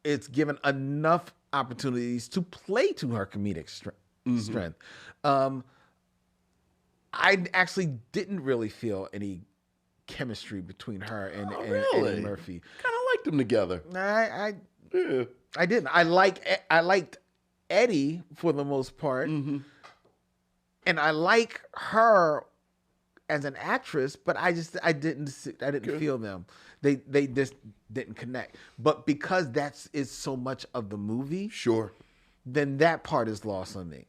it's given enough opportunities to play to her comedic strength. I actually didn't really feel any chemistry between her and Eddie Murphy.
Kind of liked them together.
I didn't. I liked Eddie for the most part. And I like her as an actress, but I didn't feel them. They just didn't connect. But because that is so much of the movie,
sure,
then that part is lost on me.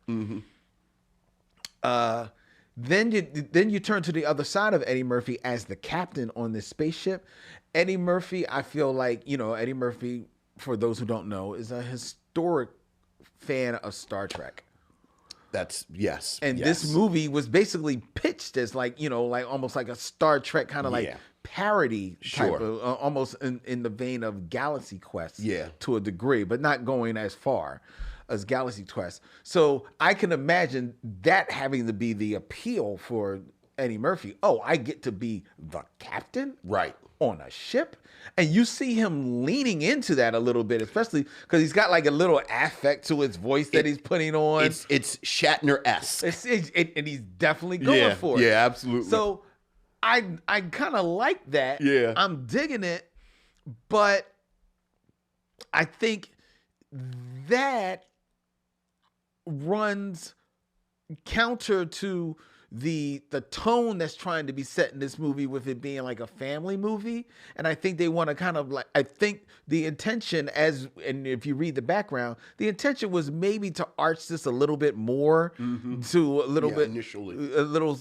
Then you turn to the other side of Eddie Murphy as the captain on this spaceship. Eddie Murphy, I feel like, Eddie Murphy, for those who don't know, is a historic fan of Star Trek.
Yes.
And this movie was basically pitched as like almost like a Star Trek kind of like parody type of, almost in the vein of Galaxy Quest to a degree, but not going as far as Galaxy Quest. So I can imagine that having to be the appeal for Eddie Murphy. Oh, I get to be the captain?
Right.
On a ship, and you see him leaning into that a little bit, especially because he's got like a little affect to his voice that he's putting on.
It's Shatner-esque.
And he's definitely going for it.
Yeah, absolutely.
So I kind of like that.
Yeah,
I'm digging it, but I think that runs counter to the tone that's trying to be set in this movie, with it being like a family movie. And I think they want to kind of I think the intention, and if you read the background, the intention was maybe to arch this a little bit more to a little bit
initially,
a little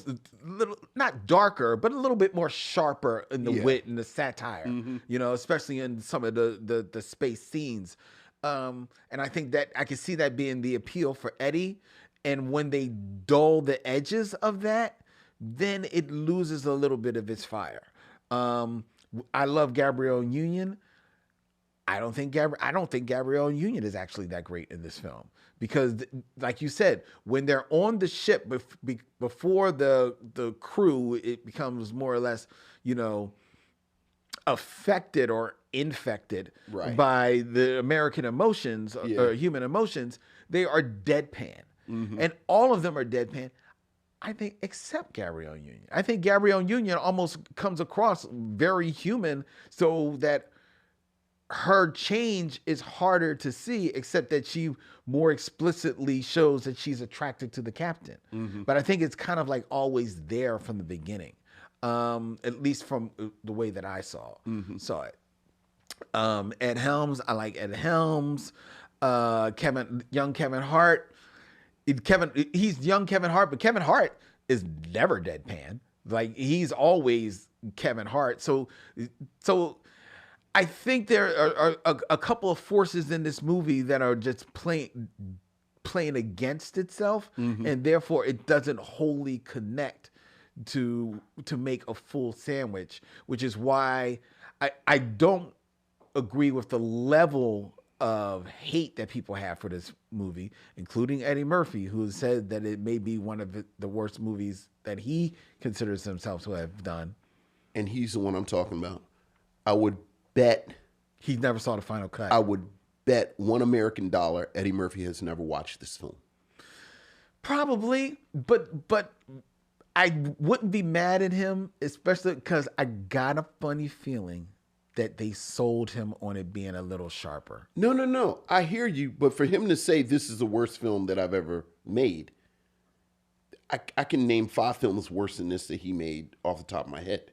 not darker, but a little bit more sharper in the wit and the satire, especially in some of the space scenes. And I think that I can see that being the appeal for Eddie. And when they dull the edges of that, then it loses a little bit of its fire. I love Gabrielle Union. I don't think Gabrielle Union is actually that great in this film, because, like you said, when they're on the ship before the crew, it becomes more or less, affected or infected by the American emotions or human emotions. They are deadpan. And all of them are deadpan. I think, except Gabrielle Union. I think Gabrielle Union almost comes across very human, so that her change is harder to see, except that she more explicitly shows that she's attracted to the captain. But I think it's kind of like always there from the beginning, at least from the way that I saw it. Ed Helms, I like Ed Helms. Young Kevin Hart. He's young Kevin Hart, but Kevin Hart is never deadpan. Like, he's always Kevin Hart. So I think there are a couple of forces in this movie that are just playing against itself, and therefore it doesn't wholly connect to make a full sandwich, which is why I don't agree with the level of hate that people have for this movie, including Eddie Murphy, who said that it may be one of the worst movies that he considers himself to have done.
And he's the one I'm talking about. I would bet
he never saw the final cut.
I would bet $1 American Eddie Murphy has never watched this film.
Probably, but I wouldn't be mad at him, especially because I got a funny feeling that they sold him on it being a little sharper.
No. I hear you, but for him to say this is the worst film that I've ever made, I can name 5 films worse than this that he made off the top of my head.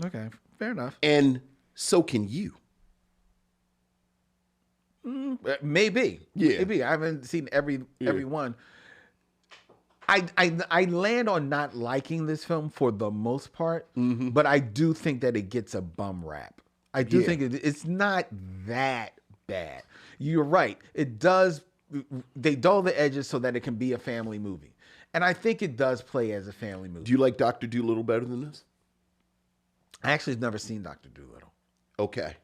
Okay, fair enough.
And so can you.
Maybe.
Yeah.
Maybe. I haven't seen every one. I land on not liking this film for the most part, but I do think that it gets a bum rap. I do think it's not that bad. You're right. It does. They dull the edges so that it can be a family movie. And I think it does play as a family movie.
Do you like Dr. Dolittle better than this?
I actually have never seen Dr. Dolittle.
Okay.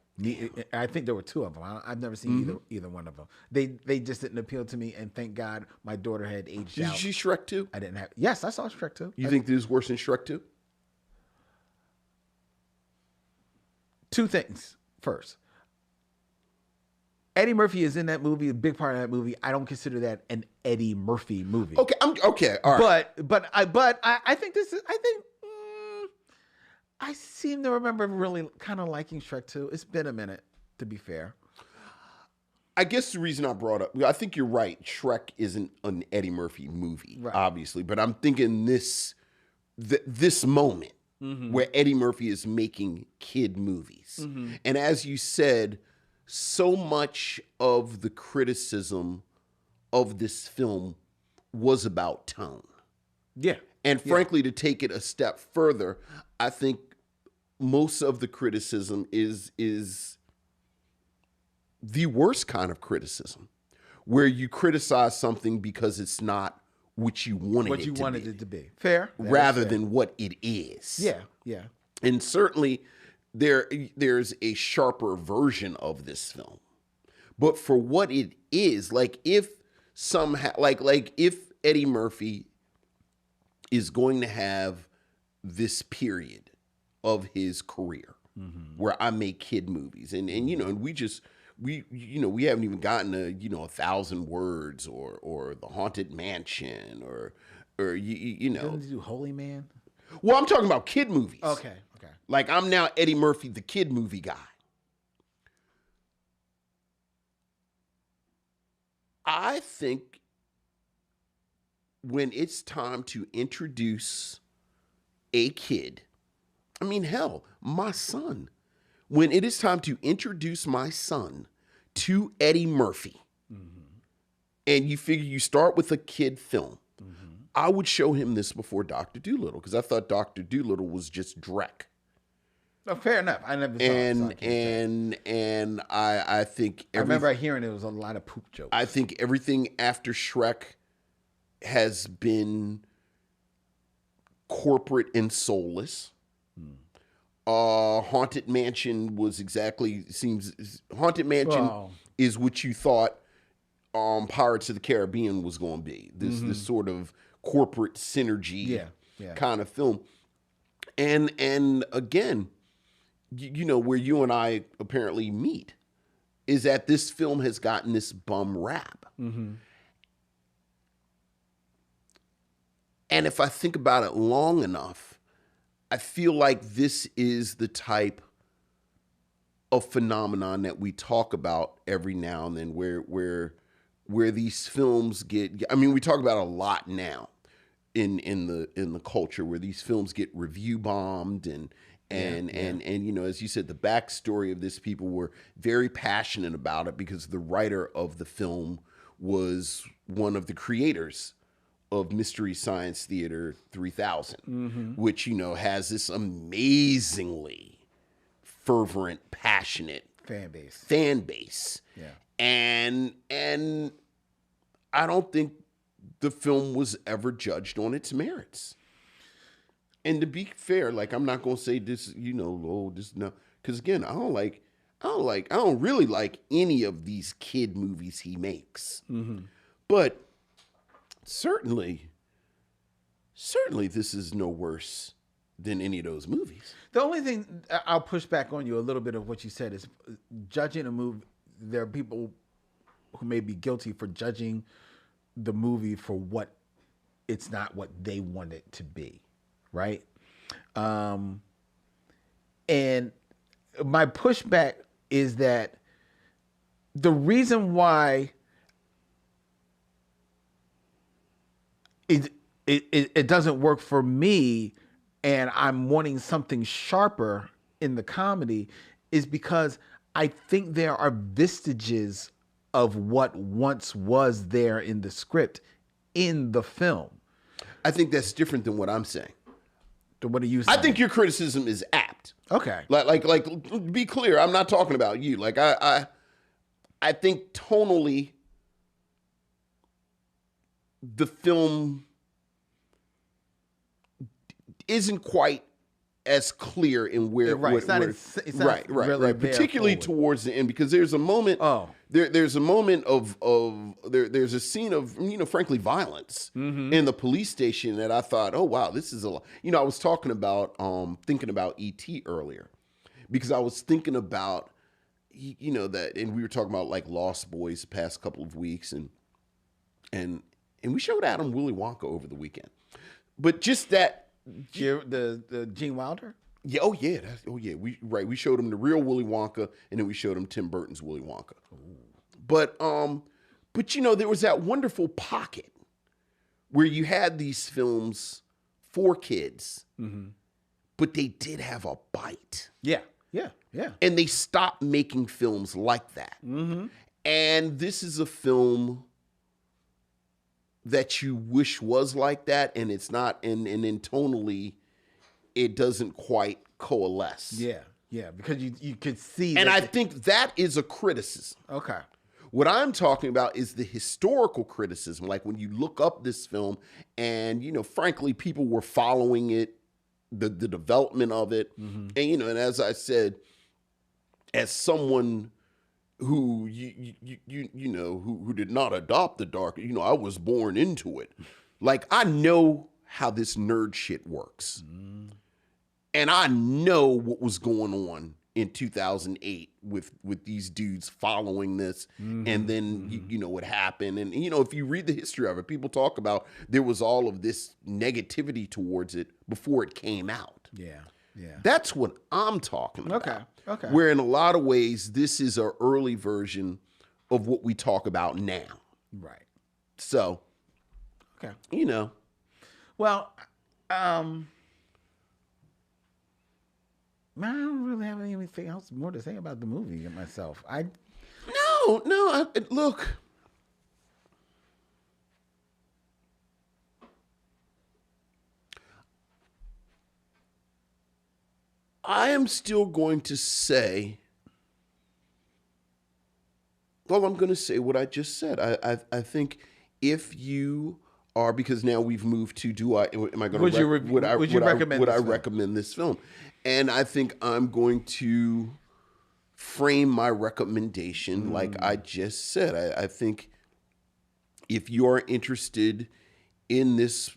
I think there were 2 of them. I've never seen either one of them. They just didn't appeal to me, and thank God my daughter had aged out.
Did you see Shrek 2?
I didn't have. Yes, I saw Shrek 2.
You think this is worse than Shrek 2?
2 things. First, Eddie Murphy is in that movie, a big part of that movie. I don't consider that an Eddie Murphy movie.
Okay, okay, all right.
But I think this is. I seem to remember really kind of liking Shrek 2. It's been a minute, to be fair.
I guess the reason I brought up, I think you're right. Shrek isn't an Eddie Murphy movie, obviously, but I'm thinking this moment where Eddie Murphy is making kid movies. And as you said, so much of the criticism of this film was about tone.
Yeah.
And frankly, to take it a step further, I think most of the criticism is the worst kind of criticism, where you criticize something because it's not what you wanted it to be.
Fair.
Rather than what it is.
Yeah.
And certainly there's a sharper version of this film. But for what it is, like if somehow like if Eddie Murphy is going to have this period of his career where I make kid movies and you know, and we haven't even gotten to 1,000 Words or The Haunted Mansion or you know.
Didn't he do Holy Man?
Well, I'm talking about kid movies.
Okay.
Like I'm now Eddie Murphy, the kid movie guy. I think when it's time to introduce a kid, I mean, hell, my son, when it is time to introduce my son to Eddie Murphy, and you figure you start with a kid film, I would show him this before Dr. Dolittle because I thought Dr. Dolittle was just dreck.
No, fair enough. I never saw it.
And I think
I remember hearing it was a lot of poop jokes.
I think everything after Shrek has been corporate and soulless. Haunted Mansion is what you thought Pirates of the Caribbean was going to be. This sort of corporate synergy kind of film. And again, you know, where you and I apparently meet is that this film has gotten this bum rap. And if I think about it long enough, I feel like this is the type of phenomenon that we talk about every now and then where these films get, I mean, we talk about a lot now in the culture where these films get review bombed and you know, as you said, the backstory of this, people were very passionate about it because the writer of the film was one of the creators of Mystery Science Theater 3000, which, you know, has this amazingly fervent, passionate
Fan base.
Yeah. And I don't think the film was ever judged on its merits. And to be fair, like, I'm not going to say this, you know, oh, this, no, because again, I don't really like any of these kid movies he makes. But certainly this is no worse than any of those movies.
The only thing I'll push back on you a little bit of what you said is judging a movie. There are people who may be guilty for judging the movie for what it's not what they want it to be, right? And my pushback is that the reason why it doesn't work for me and I'm wanting something sharper in the comedy is because I think there are vestiges of what once was there in the script in the film.
I think that's different than what I'm saying.
So what are you saying?
I think your criticism is apt.
Okay.
Like, be clear. I'm not talking about you. Like, I think tonally, the film isn't quite as clear in where,
right. It's not really
right. Particularly towards the end, because there's a moment. There's a moment of there's a scene of, you know, frankly, violence in the police station that I thought, oh wow, this is a lot. You know, I was talking about thinking about E.T. earlier, because I was thinking about, you know, that, and we were talking about like Lost Boys the past couple of weeks, and we showed Adam Willy Wonka over the weekend, but just that.
The Gene Wilder?
Yeah, oh yeah. We showed him the real Willy Wonka, and then we showed him Tim Burton's Willy Wonka. But you know, there was that wonderful pocket where you had these films for kids, but they did have a bite.
Yeah.
And they stopped making films like that. And this is a film that you wish was like that, and it's not, and then tonally, it doesn't quite coalesce.
Yeah, because you could see.
And I think that is a criticism.
Okay.
What I'm talking about is the historical criticism. Like when you look up this film, and, you know, frankly, people were following it, the development of it, and, you know, and as I said, as someone who you know, who did not adopt the dark, you know, I was born into it. Like, I know how this nerd shit works. And I know what was going on in 2008 with these dudes following this, and then you know what happened. And, you know, if you read the history of it, people talk about there was all of this negativity towards it before it came out.
Yeah.
That's what I'm talking about.
Okay.
Where in a lot of ways, this is an early version of what we talk about now.
Right.
So,
okay.
You know.
Well, I don't really have anything else more to say about the movie myself.
Look. I am still going to say, well, I'm going to say what I just said. I think if you are, because now we've moved to, am I going to, would I recommend this film? And I think I'm going to frame my recommendation like I just said. I think if you are interested in this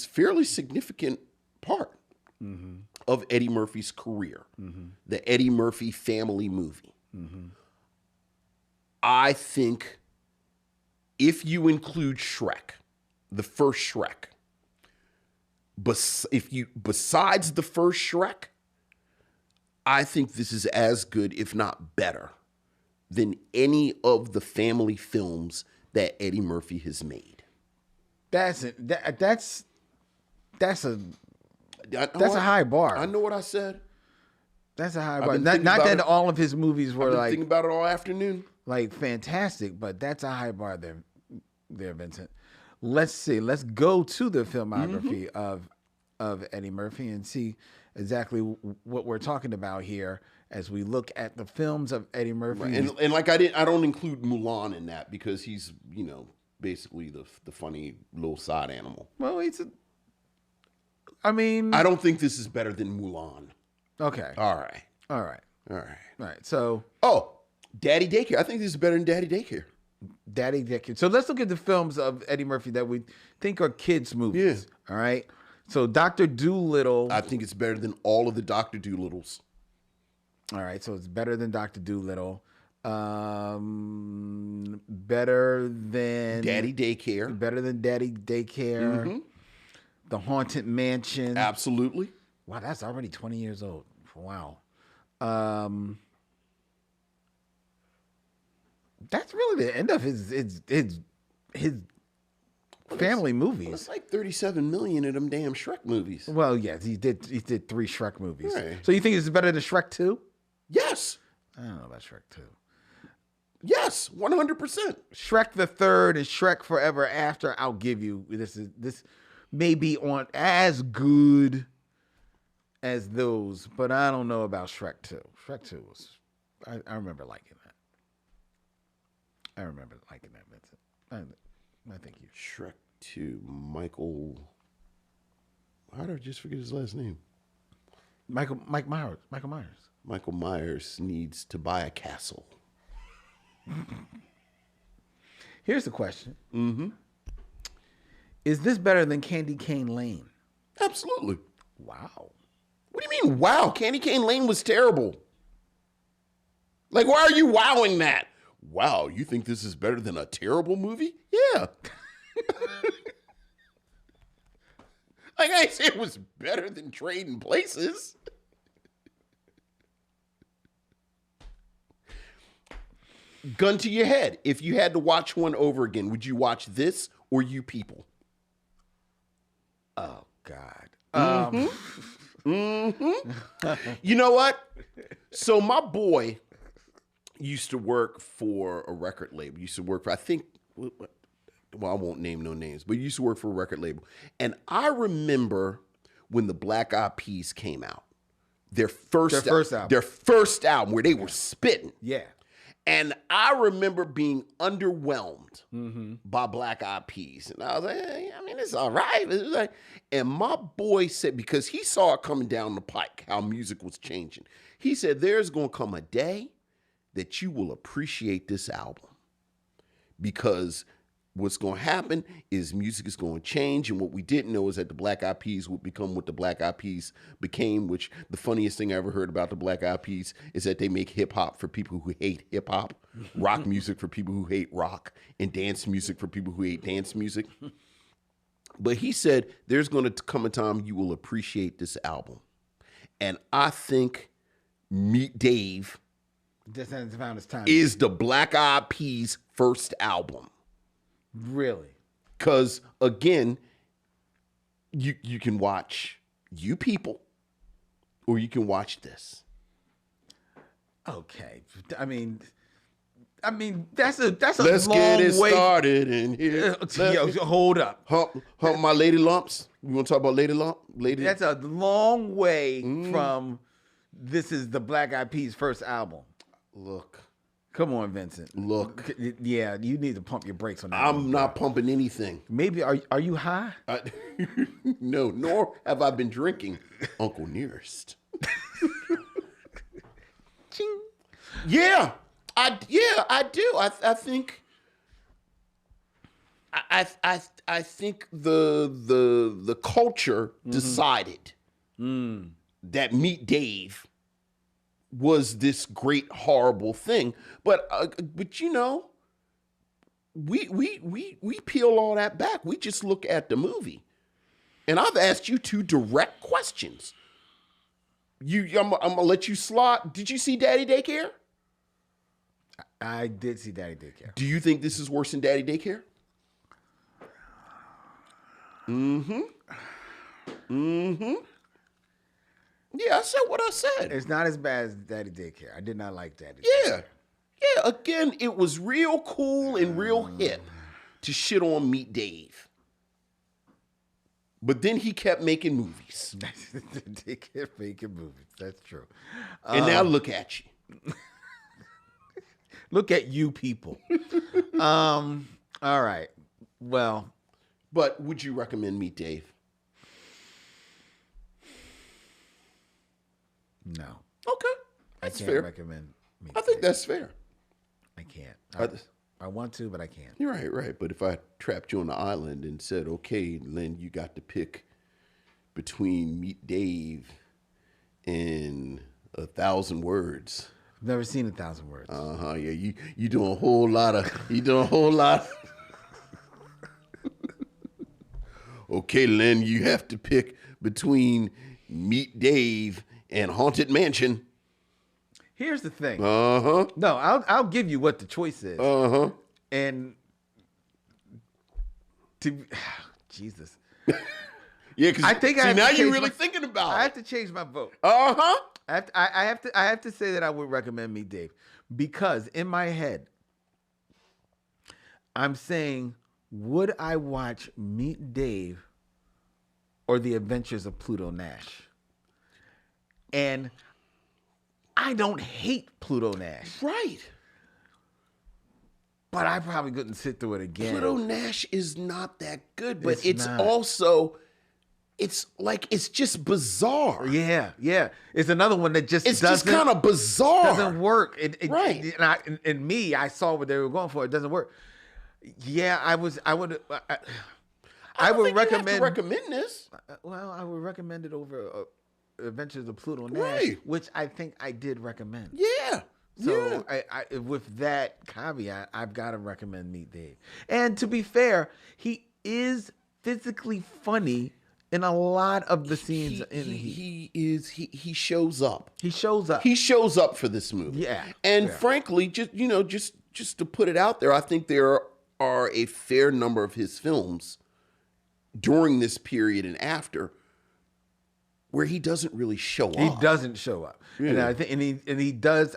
fairly significant part of Eddie Murphy's career, the Eddie Murphy family movie, I think if you include Shrek, the first Shrek, besides the first Shrek, I think this is as good, if not better, than any of the family films that Eddie Murphy has made.
That's a
a
high bar.
I know what I said.
That's a high
I've
bar.
been
Not
thinking about
that
it.
all of his movies were
I've been
like
thinking about it all afternoon.
like fantastic, but that's a high bar there, Vincent. Let's see. Let's go to the filmography of Eddie Murphy and see exactly what we're talking about here as we look at the films of Eddie Murphy.
And like I don't include Mulan in that because he's, basically the funny little side animal.
Well,
I don't think this is better than Mulan.
Okay.
All right.
All right.
All right.
All right. So,
Daddy Daycare. I think this is better than Daddy Daycare.
Daddy Daycare. So let's look at the films of Eddie Murphy that we think are kids' movies.
Yeah.
All right. So Dr. Dolittle.
I think it's better than all of the Dr. Doolittles.
All right. So it's better than Dr. Dolittle. Better than
Daddy Daycare.
Better than Daddy Daycare.
Mm-hmm.
The Haunted Mansion.
Absolutely.
Wow, that's already 20 years old. Wow. That's really the end of his family movies.
It's like 37 million of them damn Shrek movies.
Well, yes, he did 3 Shrek movies.
Right.
So you think it's better than Shrek 2?
Yes.
I don't know about Shrek 2.
Yes, 100%.
Shrek the Third and Shrek Forever After, I'll give you this may be on as good as those, but I don't know about Shrek 2. Shrek 2 was I remember liking that. Vincent. I think you.
Shrek 2, Michael. How did I just forget his last name?
Michael Myers.
Michael Myers needs to buy a castle.
Here's the question. Mm-hmm. Is this better than Candy Cane Lane?
Absolutely.
Wow.
What do you mean, wow? Candy Cane Lane was terrible. Like, why are you wowing that? Wow, you think this is better than a terrible movie? Yeah. Like I said, it was better than Trading Places. Gun to your head. If you had to watch one over again, would you watch this or You People?
Oh, God.
You know what? So my boy used to work for a record label. Used to work for, I think, well, I won't name no names, but he used to work for a record label. And I remember when the Black Eyed Peas came out, their first album where they were spitting.
Yeah.
And I remember being underwhelmed by Black Eyed Peas. And I was like, hey, it's all right. It was like, and my boy said, because he saw it coming down the pike, how music was changing. He said, there's going to come a day that you will appreciate this album. Because what's going to happen is music is going to change. And what we didn't know is that the Black Eyed Peas would become what the Black Eyed Peas became, which the funniest thing I ever heard about the Black Eyed Peas is that they make hip hop for people who hate hip hop, rock music for people who hate rock, and dance music for people who hate dance music. But he said, there's going to come a time you will appreciate this album. And I think Meet Dave
Just hasn't found his time.
is the Black Eyed Peas' first album.
Really?
Because, again, you can watch You People or you can watch this.
Okay. I mean that's a
Let's
long
get it
way.
started in here.
Yo, hold up.
Hump my lady lumps. You want to talk about lady lump? Lady.
That's a long way from this is the Black Eyed Peas' first album.
Look.
Come on, Vincent.
Look.
Yeah, you need to pump your brakes on that.
I'm not pumping anything.
Maybe are you high?
No, nor have I been drinking Uncle Nearest.
Ching.
Yeah, I do. I think I think the culture decided that Meet Dave was this great horrible thing, but you know, we peel all that back. We just look at the movie. And I've asked you 2 direct questions. I'm gonna let you slot. Did you see Daddy Daycare?
I did see Daddy Daycare.
Do you think this is worse than Daddy Daycare? Yeah, I said what I said.
It's not as bad as Daddy Daycare. I did not like Daddy
Yeah. Yeah, again, it was real cool and real hip to shit on Meet Dave. But then he kept making movies.
Daycare. They kept making movies. That's true.
And now look at you.
Look at you people. All right. Well,
But would you recommend Meet Dave?
no.
Okay.
I
That's
can't
fair.
recommend me.
I think that's fair.
I can't.
I-
I want to, but I can't.
You're right. But if I trapped you on the island and said, okay, Lynn, you got to pick between Meet Dave and 1,000 Words.
I've never seen 1,000 Words.
Yeah, you doing a whole lot. Okay, Lynn, you have to pick between Meet Dave and Haunted Mansion.
Here's the thing.
Uh-huh.
No, I'll give you what the choice is.
Uh-huh.
And to Jesus.
Yeah, because
I think I have
now
to
you're
change
really
my-
thinking about
I have
it.
to change my vote.
Uh-huh.
I have to say that I would recommend Meet Dave because in my head I'm saying, would I watch Meet Dave or The Adventures of Pluto Nash? And I don't hate Pluto Nash,
Right.
but I probably couldn't sit through it again.
Pluto Nash is not that good, but
It's
it's
not.
also, it's just bizarre.
Yeah. It's another one that just
It's
doesn't,
just kind of bizarre.
doesn't work.
Right.
And me, I saw what they were going for. It doesn't work. Yeah, I would
don't
recommend.
think you have to recommend this.
Well, I would recommend it over Adventures of Pluto Nash,
Right.
which I think I did recommend.
Yeah.
So
yeah.
I with that caveat, I've got to recommend Meet Dave. And to be fair, he is physically funny in a lot of the scenes in
he shows up.
He shows up.
He shows up for this movie.
Yeah.
And
Yeah.
frankly, just to put it out there, I think there are a fair number of his films during this period and after where he doesn't really show
He
up.
doesn't show up. And
Yeah.
I think and he does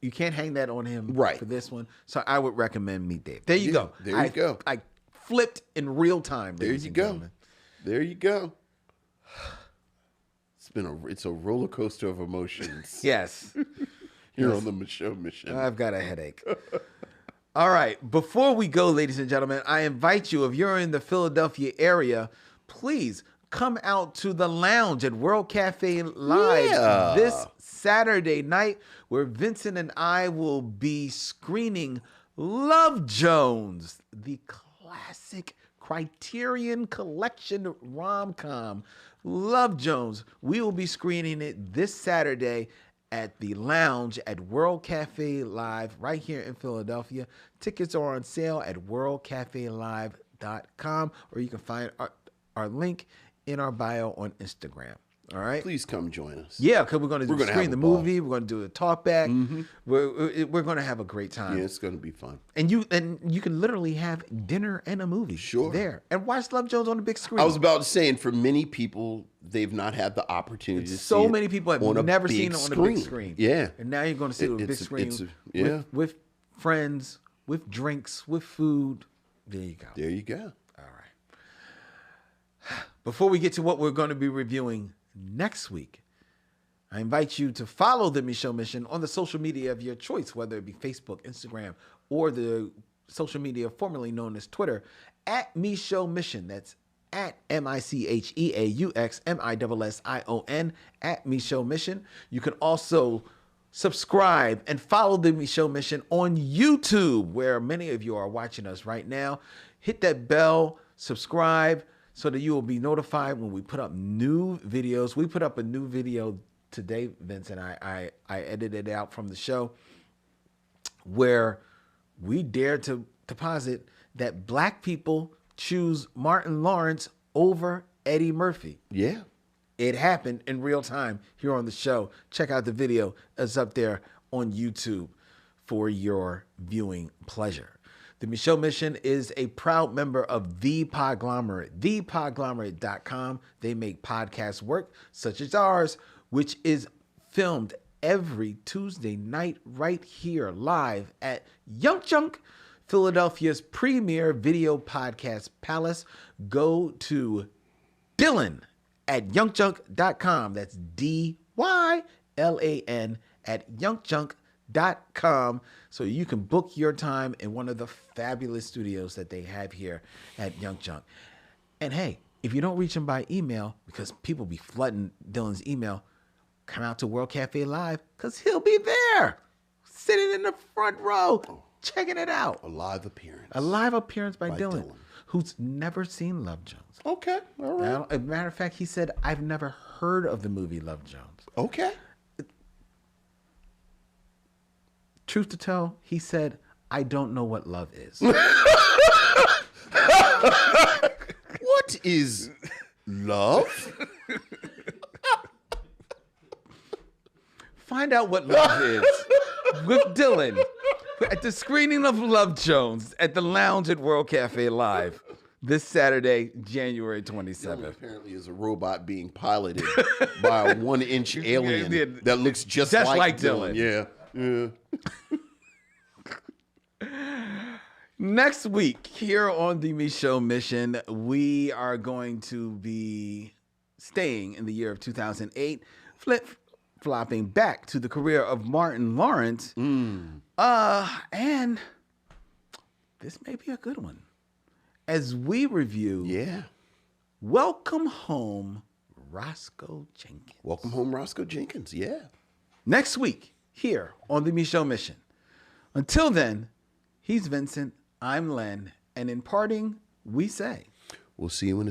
you can't hang that on him
Right.
for this one. So I would recommend Meet Dave. There you go.
there you go.
I flipped in real time.
There
ladies
you
and
go.
gentlemen.
There you go. It's a roller coaster of emotions
Yes.
here on the Micheaux Mission.
I've got a headache. All right. Before we go, ladies and gentlemen, I invite you, if you're in the Philadelphia area, please come out to the lounge at World Cafe Live
Yeah.
this Saturday night, where Vincent and I will be screening Love Jones, the classic Criterion Collection rom-com. Love Jones. We will be screening it this Saturday at the lounge at World Cafe Live right here in Philadelphia. Tickets are on sale at worldcafelive.com, or you can find our link in our bio on Instagram. All right.
Please come join us.
Yeah, because we're going to
gonna
screen
have
the
a ball.
movie. We're going to do a talk back. We're going to have a great time.
Yeah, it's going to be fun.
And you can literally have dinner and a movie
Sure.
there and watch Love Jones on the big screen.
I was about to say, and for many people, they've not had the opportunity to see
So
it
many people have
on a
never
big
seen it on the big screen.
Yeah.
And now you're going to see it on the big
It's-
screen
it's- yeah.
with friends, with drinks, with food. There you go.
There you go.
All right. Before we get to what we're going to be reviewing next week, I invite you to follow the Micheaux Mission on the social media of your choice, whether it be Facebook, Instagram, or the social media formerly known as Twitter, at Micheaux Mission. That's at MICHEAUXMISSION, at Micheaux Mission. You can also subscribe and follow the Micheaux Mission on YouTube, where many of you are watching us right now. Hit that bell, subscribe, so that you will be notified when we put up new videos. We put up a new video today, Vince, and I edited it out from the show, where we dare to posit that black people choose Martin Lawrence over Eddie Murphy.
Yeah.
It happened in real time here on the show. Check out the video. It's up there on YouTube for your viewing pleasure. The Micheaux Mission is a proud member of The Podglomerate, thepodglomerate.com. They make podcast work such as ours, which is filmed every Tuesday night right here live at Young Chunk, Philadelphia's premier video podcast palace. Go to Dylan at youngchunk.com. That's DYLAN at youngchunk.com. So you can book your time in one of the fabulous studios that they have here at Young Chunk. And hey, if you don't reach him by email, because people be flooding Dylan's email, come out to World Cafe Live, because he'll be there, sitting in the front row, checking it out.
A live appearance.
A live appearance by
By
Dylan,
Dylan.
who's never seen Love Jones.
Okay. All right.
Now, as a matter of fact, he said, I've never heard of the movie Love Jones.
Okay.
Truth to tell, he said, I don't know what love is.
What is love?
Find out what love is with Dylan at the screening of Love Jones at the Lounge at World Cafe Live this Saturday, January 27th.
Apparently is a robot being piloted by a 1-inch alien that looks just like
Dylan.
Yeah. Yeah.
Next week, here on the Micheaux Mission, we are going to be staying in the year of 2008, flip-flopping back to the career of Martin Lawrence. And this may be a good one. As we review
Yeah.
Welcome Home, Roscoe Jenkins.
Welcome home, Roscoe Jenkins. Yeah.
Next week, here on the Micheaux Mission. Until then, he's Vincent, I'm Len, and in parting, we say...
We'll see you in the